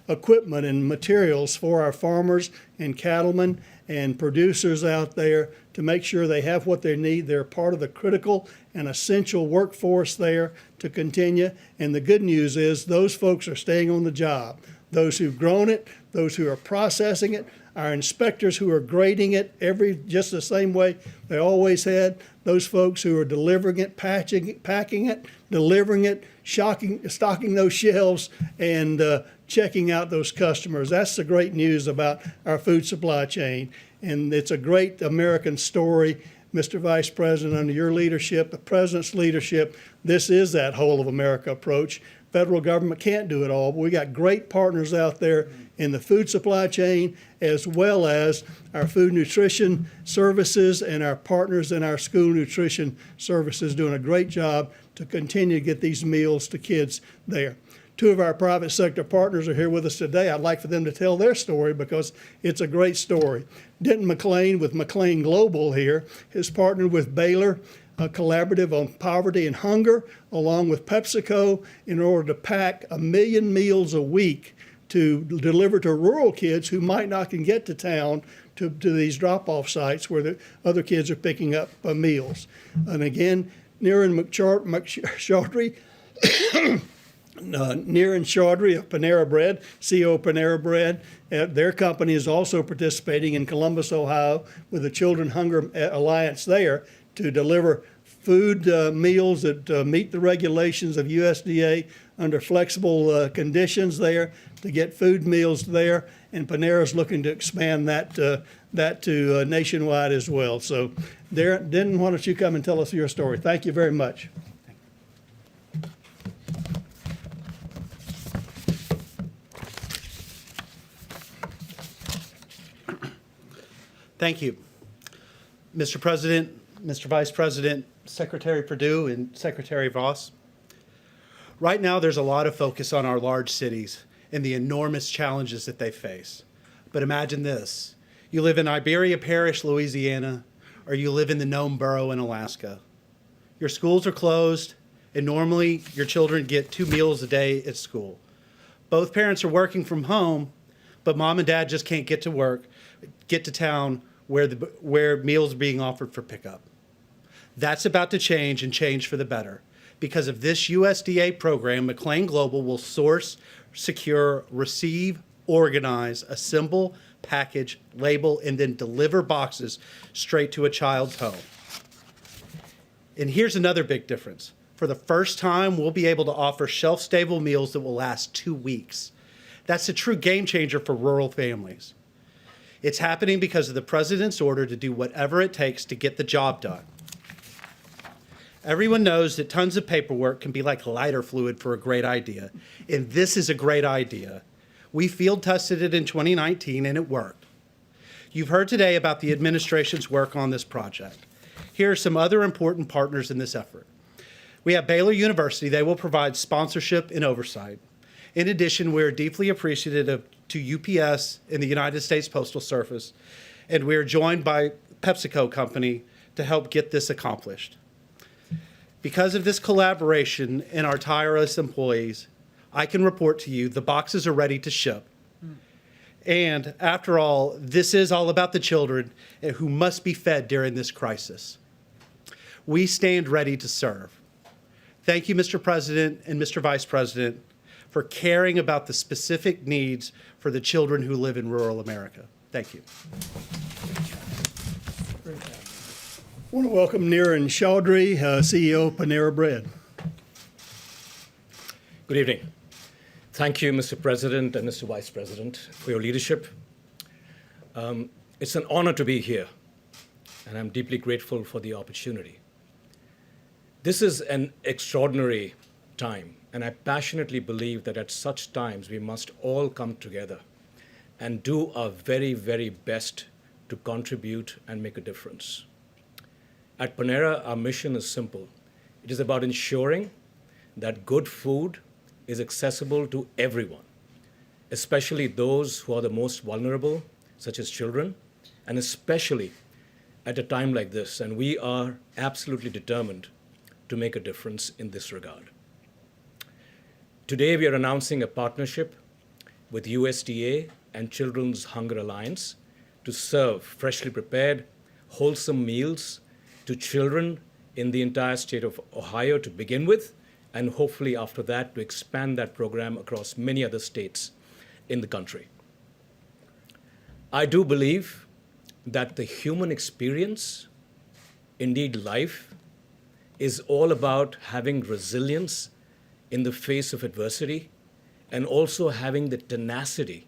Speaker 17: equipment and materials for our farmers and cattlemen, and producers out there to make sure they have what they need. They're part of the critical and essential workforce there to continue. And the good news is those folks are staying on the job. Those who've grown it, those who are processing it, our inspectors who are grading it just the same way they always had, those folks who are delivering it, packing it, delivering it, stocking those shelves, and checking out those customers. That's the great news about our food supply chain. And it's a great American story. Mr. Vice President, under your leadership, the President's leadership, this is that whole of America approach. Federal government can't do it all, but we got great partners out there in the food supply chain, as well as our food nutrition services and our partners in our school nutrition services doing a great job to continue to get these meals to kids there. Two of our private sector partners are here with us today. I'd like for them to tell their story because it's a great story. Denton McLean with McLean Global here has partnered with Baylor, a collaborative on poverty and hunger, along with PepsiCo, in order to pack 1 million meals a week to deliver to rural kids who might not can get to town to these drop-off sites where the other kids are picking up meals. And again, Niran Chaudhry, Niran Chaudhry of Panera Bread, CEO of Panera Bread. Their company is also participating in Columbus, Ohio, with the Children Hunger Alliance there to deliver food meals that meet the regulations of USDA under flexible conditions there, to get food meals there. And Panera's looking to expand that to nationwide as well. So, Denton, why don't you come and tell us your story? Thank you very much.
Speaker 18: Thank you. Mr. President, Mr. Vice President, Secretary Perdue, and Secretary Voss. Right now, there's a lot of focus on our large cities and the enormous challenges that they face. But imagine this. You live in Iberia Parish, Louisiana, or you live in the Nome Borough in Alaska. Your schools are closed, and normally your children get 2 meals a day at school. Both parents are working from home, but mom and dad just can't get to town where meals are being offered for pickup. That's about to change, and change for the better. Because of this USDA program, McLean Global will source, secure, receive, organize, assemble, package, label, and then deliver boxes straight to a child's home. And here's another big difference. For the first time, we'll be able to offer shelf-stable meals that will last 2 weeks. That's a true game changer for rural families. It's happening because of the President's order to do whatever it takes to get the job done. Everyone knows that tons of paperwork can be like lighter fluid for a great idea, and this is a great idea. We field tested it in 2019, and it worked. You've heard today about the administration's work on this project. Here are some other important partners in this effort. We have Baylor University. They will provide sponsorship and oversight. In addition, we are deeply appreciative to UPS and the United States Postal Service, and we are joined by PepsiCo Company to help get this accomplished. Because of this collaboration and our tireless employees, I can report to you the boxes are ready to ship. And after all, this is all about the children who must be fed during this crisis. We stand ready to serve. Thank you, Mr. President and Mr. Vice President, for caring about the specific needs for the children who live in rural America. Thank you.
Speaker 17: I want to welcome Niran Chaudhry, CEO of Panera Bread.
Speaker 19: Good evening. Thank you, Mr. President and Mr. Vice President, for your leadership. It's an honor to be here, and I'm deeply grateful for the opportunity. This is an extraordinary time, and I passionately believe that at such times we must all come together and do our very, very best to contribute and make a difference. At Panera, our mission is simple. It is about ensuring that good food is accessible to everyone, especially those who are the most vulnerable, such as children, and especially at a time like this. And we are absolutely determined to make a difference in this regard. Today, we are announcing a partnership with USDA and Children's Hunger Alliance to serve freshly prepared, wholesome meals to children in the entire state of Ohio to begin with, and hopefully after that to expand that program across many other states in the country. I do believe that the human experience, indeed life, is all about having resilience in the face of adversity and also having the tenacity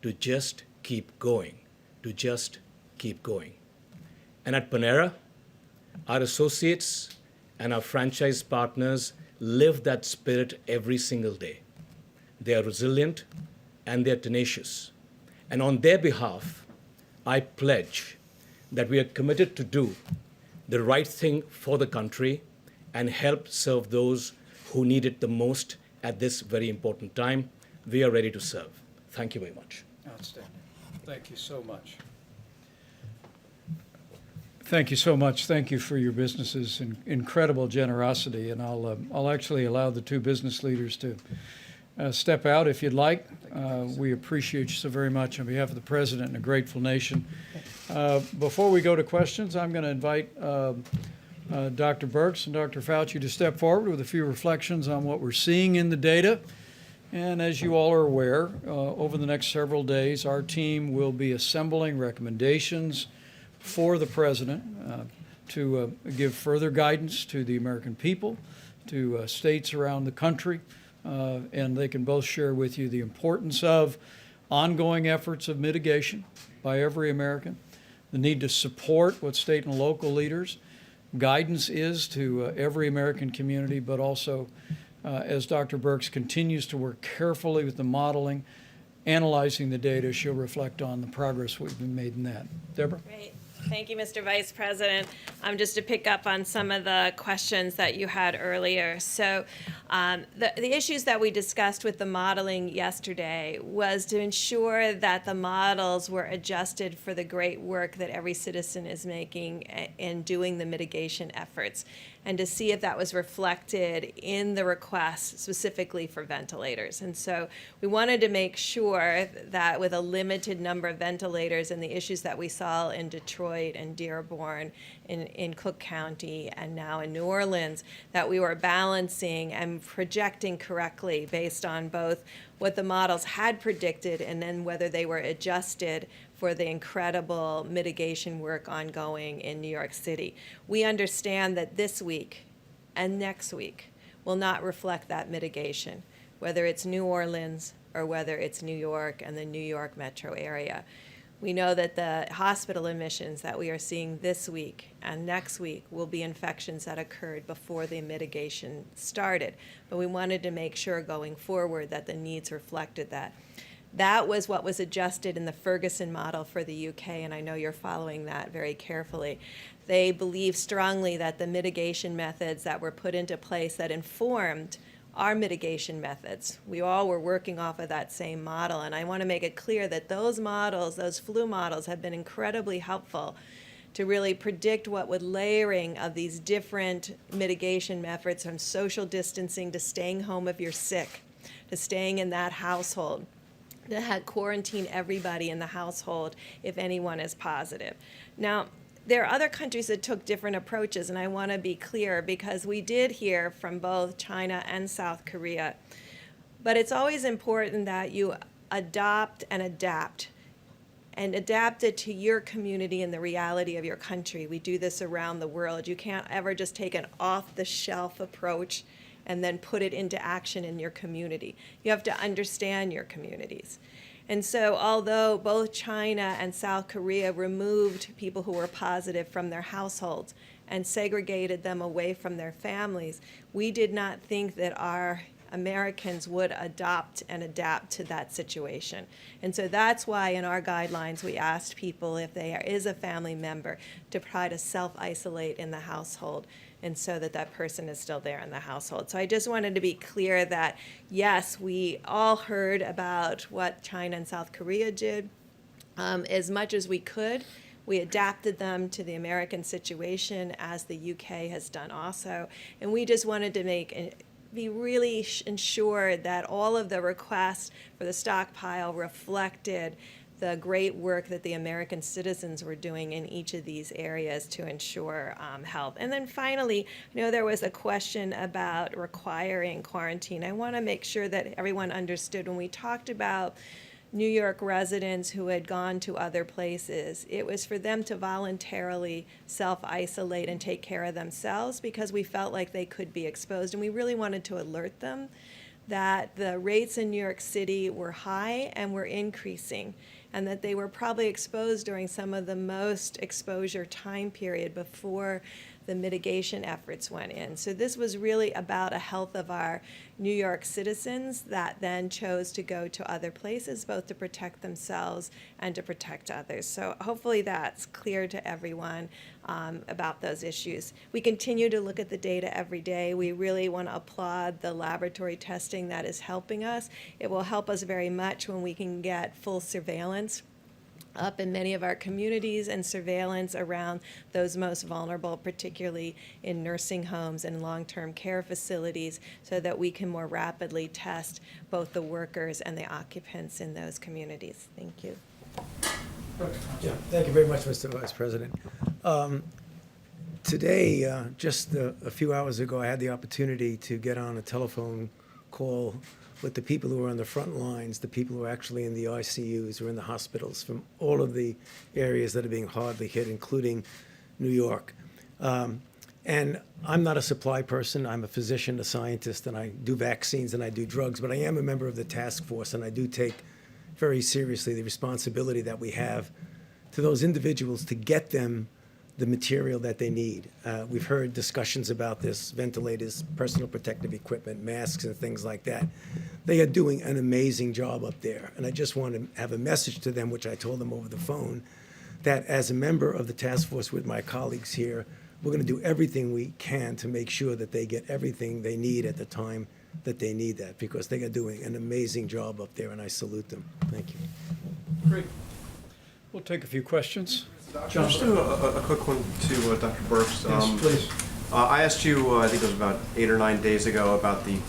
Speaker 19: to just keep going, to just keep going. And at Panera, our associates and our franchise partners live that spirit every single day. They are resilient and they're tenacious. And on their behalf, I pledge that we are committed to do the right thing for the country and help serve those who need it the most at this very important time. We are ready to serve. Thank you very much.
Speaker 15: Outstanding. Thank you so much. Thank you so much. Thank you for your business's incredible generosity. And I'll actually allow the two business leaders to step out if you'd like. We appreciate you so very much on behalf of the President and a grateful nation. Before we go to questions, I'm going to invite Dr. Birx and Dr. Fauci to step forward with a few reflections on what we're seeing in the data. And as you all are aware, over the next several days, our team will be assembling recommendations for the President to give further guidance to the American people, to states around the country, and they can both share with you the importance of ongoing efforts of mitigation by every American, the need to support what state and local leaders guidance is to every American community, but also as Dr. Birx continues to work carefully with the modeling, analyzing the data, she'll reflect on the progress we've been made in that. Deborah?
Speaker 20: Great. Thank you, Mr. Vice President. Just to pick up on some of the questions that you had earlier. So the issues that we discussed with the modeling yesterday was to ensure that the models were adjusted for the great work that every citizen is making in doing the mitigation efforts, and to see if that was reflected in the request specifically for ventilators. And so we wanted to make sure that with a limited number of ventilators and the issues that we saw in Detroit and Dearborn, in Cook County, and now in New Orleans, that we were balancing and projecting correctly based on both what the models had predicted and then whether they were adjusted for the incredible mitigation work ongoing in New York City. We understand that this week and next week will not reflect that mitigation, whether it's New Orleans or whether it's New York and the New York metro area. We know that the hospital admissions that we are seeing this week and next week will be infections that occurred before the mitigation started. But we wanted to make sure going forward that the needs reflected that. That was what was adjusted in the Ferguson model for the UK, and I know you're following that very carefully. They believe strongly that the mitigation methods that were put into place that informed our mitigation methods, we all were working off of that same model, and I want to make it clear that those models, those flu models, have been incredibly helpful to really predict what would layering of these different mitigation methods, from social distancing to staying home if you're sick, to staying in that household, to quarantine everybody in the household if anyone is positive. Now, there are other countries that took different approaches, and I want to be clear because we did hear from both China and South Korea. But it's always important that you adopt and adapt it to your community and the reality of your country. We do this around the world. You can't ever just take an off-the-shelf approach and then put it into action in your community. You have to understand your communities. And so although both China and South Korea removed people who were positive from their households and segregated them away from their families, we did not think that our Americans would adopt and adapt to that situation. And so that's why in our guidelines we asked people, if there is a family member, to try to self-isolate in the household, and so that that person is still there in the household. So I just wanted to be clear that, yes, we all heard about what China and South Korea did. As much as we could, we adapted them to the American situation, as the UK has done also. And we just wanted to be really ensured that all of the requests for the stockpile reflected the great work that the American citizens were doing in each of these areas to ensure health. And then finally, I know there was a question about requiring quarantine. I want to make sure that everyone understood when we talked about New York residents who had gone to other places, it was for them to voluntarily self-isolate and take care of themselves because we felt like they could be exposed, and we really wanted to alert them that the rates in New York City were high and were increasing, and that they were probably exposed during some of the most exposure time period before the mitigation efforts went in. So this was really about a health of our New York citizens that then chose to go to other places, both to protect themselves and to protect others. So hopefully that's clear to everyone about those issues. We continue to look at the data every day. We really want to applaud the laboratory testing that is helping us. It will help us very much when we can get full surveillance up in many of our communities and surveillance around those most vulnerable, particularly in nursing homes and long-term care facilities, so that we can more rapidly test both the workers and the occupants in those communities. Thank you.
Speaker 21: Yeah, thank you very much, Mr. Vice President. Today, just a few hours ago, I had the opportunity to get on a telephone call with the people who are on the front lines, the people who are actually in the ICUs or in the hospitals from all of the areas that are being hardly hit, including New York. And I'm not a supply person. I'm a physician, a scientist, and I do vaccines and I do drugs, but I am a member of the task force, and I do take very seriously the responsibility that we have to those individuals to get them the material that they need. We've heard discussions about this, ventilators, personal protective equipment, masks, and things like that. They are doing an amazing job up there. And I just want to have a message to them, which I told them over the phone, that as a member of the task force with my colleagues here, we're going to do everything we can to make sure that they get everything they need at the time that they need that, because they are doing an amazing job up there, and I salute them. Thank you.
Speaker 15: Great. We'll take a few questions.
Speaker 7: John, just a quick one to Dr. Burks.
Speaker 15: Yes, please.
Speaker 7: I asked you, I think it was about 8 or 9 days ago, about the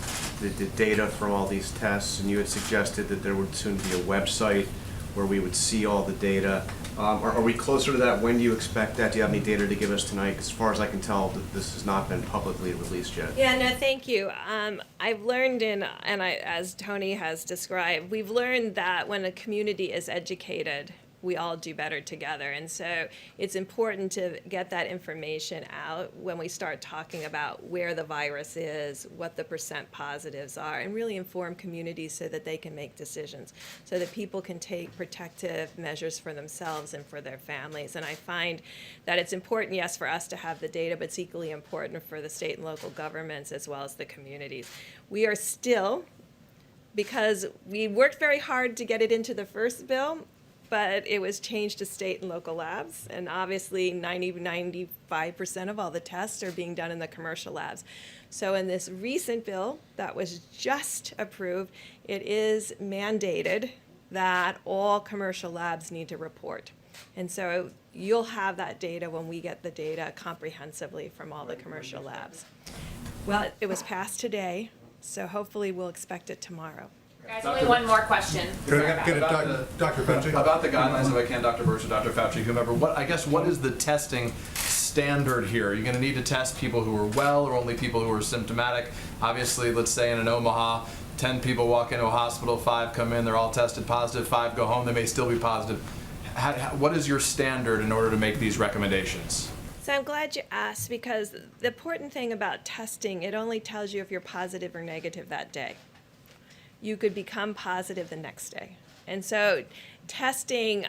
Speaker 7: data from all these tests, and you had suggested that there would soon be a website where we would see all the data. Are we closer to that? When do you expect that? Do you have any data to give us tonight? 'Cause as far as I can tell, this has not been publicly released yet.
Speaker 20: Yeah, no, thank you. I've learned as Tony has described, we've learned that when a community is educated, we all do better together. And so it's important to get that information out when we start talking about where the virus is, what the percent positives are, and really inform communities so that they can make decisions, so that people can take protective measures for themselves and for their families. And I find that it's important, yes, for us to have the data, but it's equally important for the state and local governments as well as the communities. We are still, because we worked very hard to get it into the first bill, but it was changed to state and local labs, and obviously 95% of all the tests are being done in the commercial labs. So in this recent bill that was just approved, it is mandated that all commercial labs need to report. And so you'll have that data when we get the data comprehensively from all the commercial labs. Well, it was passed today, so hopefully we'll expect it tomorrow.
Speaker 8: Guys, only one more question.
Speaker 6: Dr. Fauci?
Speaker 9: About the guidelines, if I can, Dr. Burks or Dr. Fauci, whomever, what is the testing standard here? Are you going to need to test people who are well or only people who are symptomatic? Obviously, let's say in Omaha, 10 people walk into a hospital, 5 come in, they're all tested positive, 5 go home, they may still be positive. What is your standard in order to make these recommendations?
Speaker 20: So I'm glad you asked, because the important thing about testing, it only tells you if you're positive or negative that day. You could become positive the next day. And so testing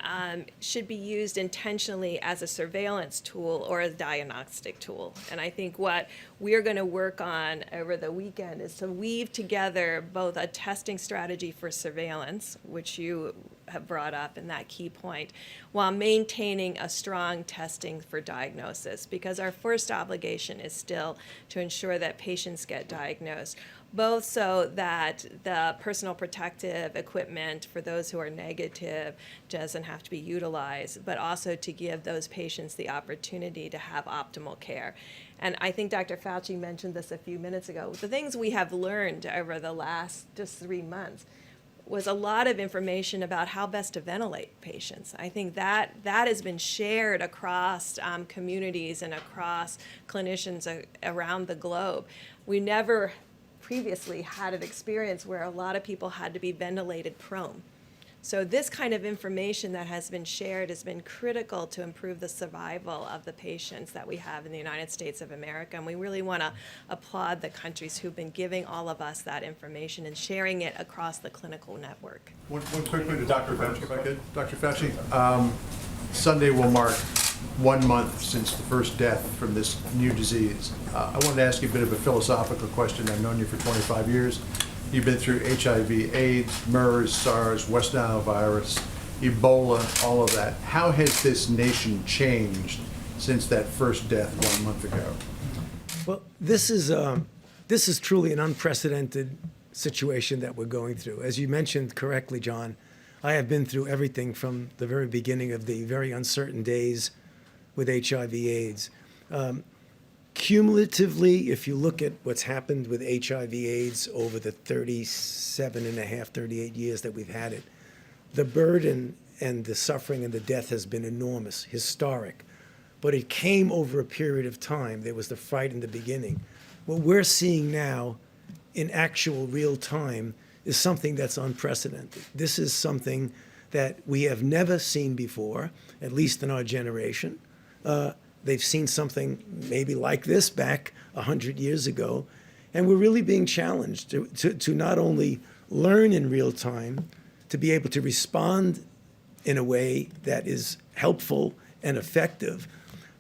Speaker 20: should be used intentionally as a surveillance tool or a diagnostic tool. And I think what we're going to work on over the weekend is to weave together both a testing strategy for surveillance, which you have brought up in that key point, while maintaining a strong testing for diagnosis, because our first obligation is still to ensure that patients get diagnosed, both so that the personal protective equipment for those who are negative doesn't have to be utilized, but also to give those patients the opportunity to have optimal care. And I think Dr. Fauci mentioned this a few minutes ago. The things we have learned over the last just 3 months, was a lot of information about how best to ventilate patients. I think that has been shared across communities and across clinicians around the globe. We never previously had an experience where a lot of people had to be ventilated prone. So this kind of information that has been shared has been critical to improve the survival of the patients that we have in the United States of America. And we really want to applaud the countries who've been giving all of us that information and sharing it across the clinical network.
Speaker 6: One quick thing to Dr. Fauci, if I could. Dr. Fauci, Sunday will mark 1 month since the first death from this new disease. I wanted to ask you a bit of a philosophical question. I've known you for 25 years. You've been through HIV, AIDS, MERS, SARS, West Nile virus, Ebola, all of that. How has this nation changed since that first death 1 month ago?
Speaker 21: Well, this is truly an unprecedented situation that we're going through. As you mentioned correctly, John, I have been through everything from the very beginning of the very uncertain days with HIV/AIDS. Cumulatively, if you look at what's happened with HIV/AIDS over the 38 years that we've had it, the burden and the suffering and the death has been enormous, historic. But it came over a period of time. There was the fight in the beginning. What we're seeing now in actual real time is something that's unprecedented. This is something that we have never seen before, at least in our generation. They've seen something maybe like this back 100 years ago. And we're really being challenged to not only learn in real time, to be able to respond in a way that is helpful and effective,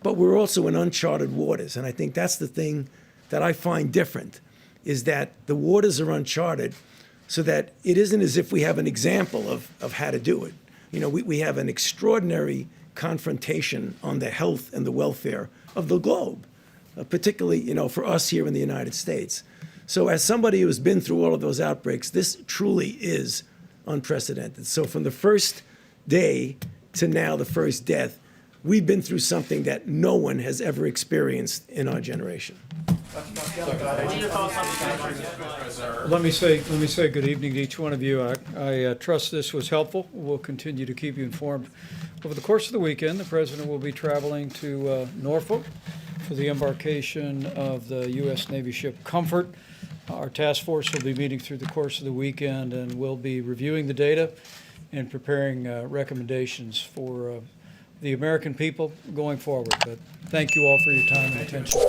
Speaker 21: but we're also in uncharted waters. And I think that's the thing that I find different, is that the waters are uncharted so that it isn't as if we have an example of how to do it. You know, we have an extraordinary confrontation on the health and the welfare of the globe, particularly, you know, for us here in the United States. So as somebody who has been through all of those outbreaks, this truly is unprecedented. So from the first day to now, the first death, we've been through something that no one has ever experienced in our generation.
Speaker 15: Let me say good evening to each one of you. I trust this was helpful. We'll continue to keep you informed. Over the course of the weekend, the President will be traveling to Norfolk for the embarkation of the U.S. Navy ship Comfort. Our task force will be meeting through the course of the weekend, and we'll be reviewing the data and preparing recommendations for the American people going forward. But thank you all for your time and attention.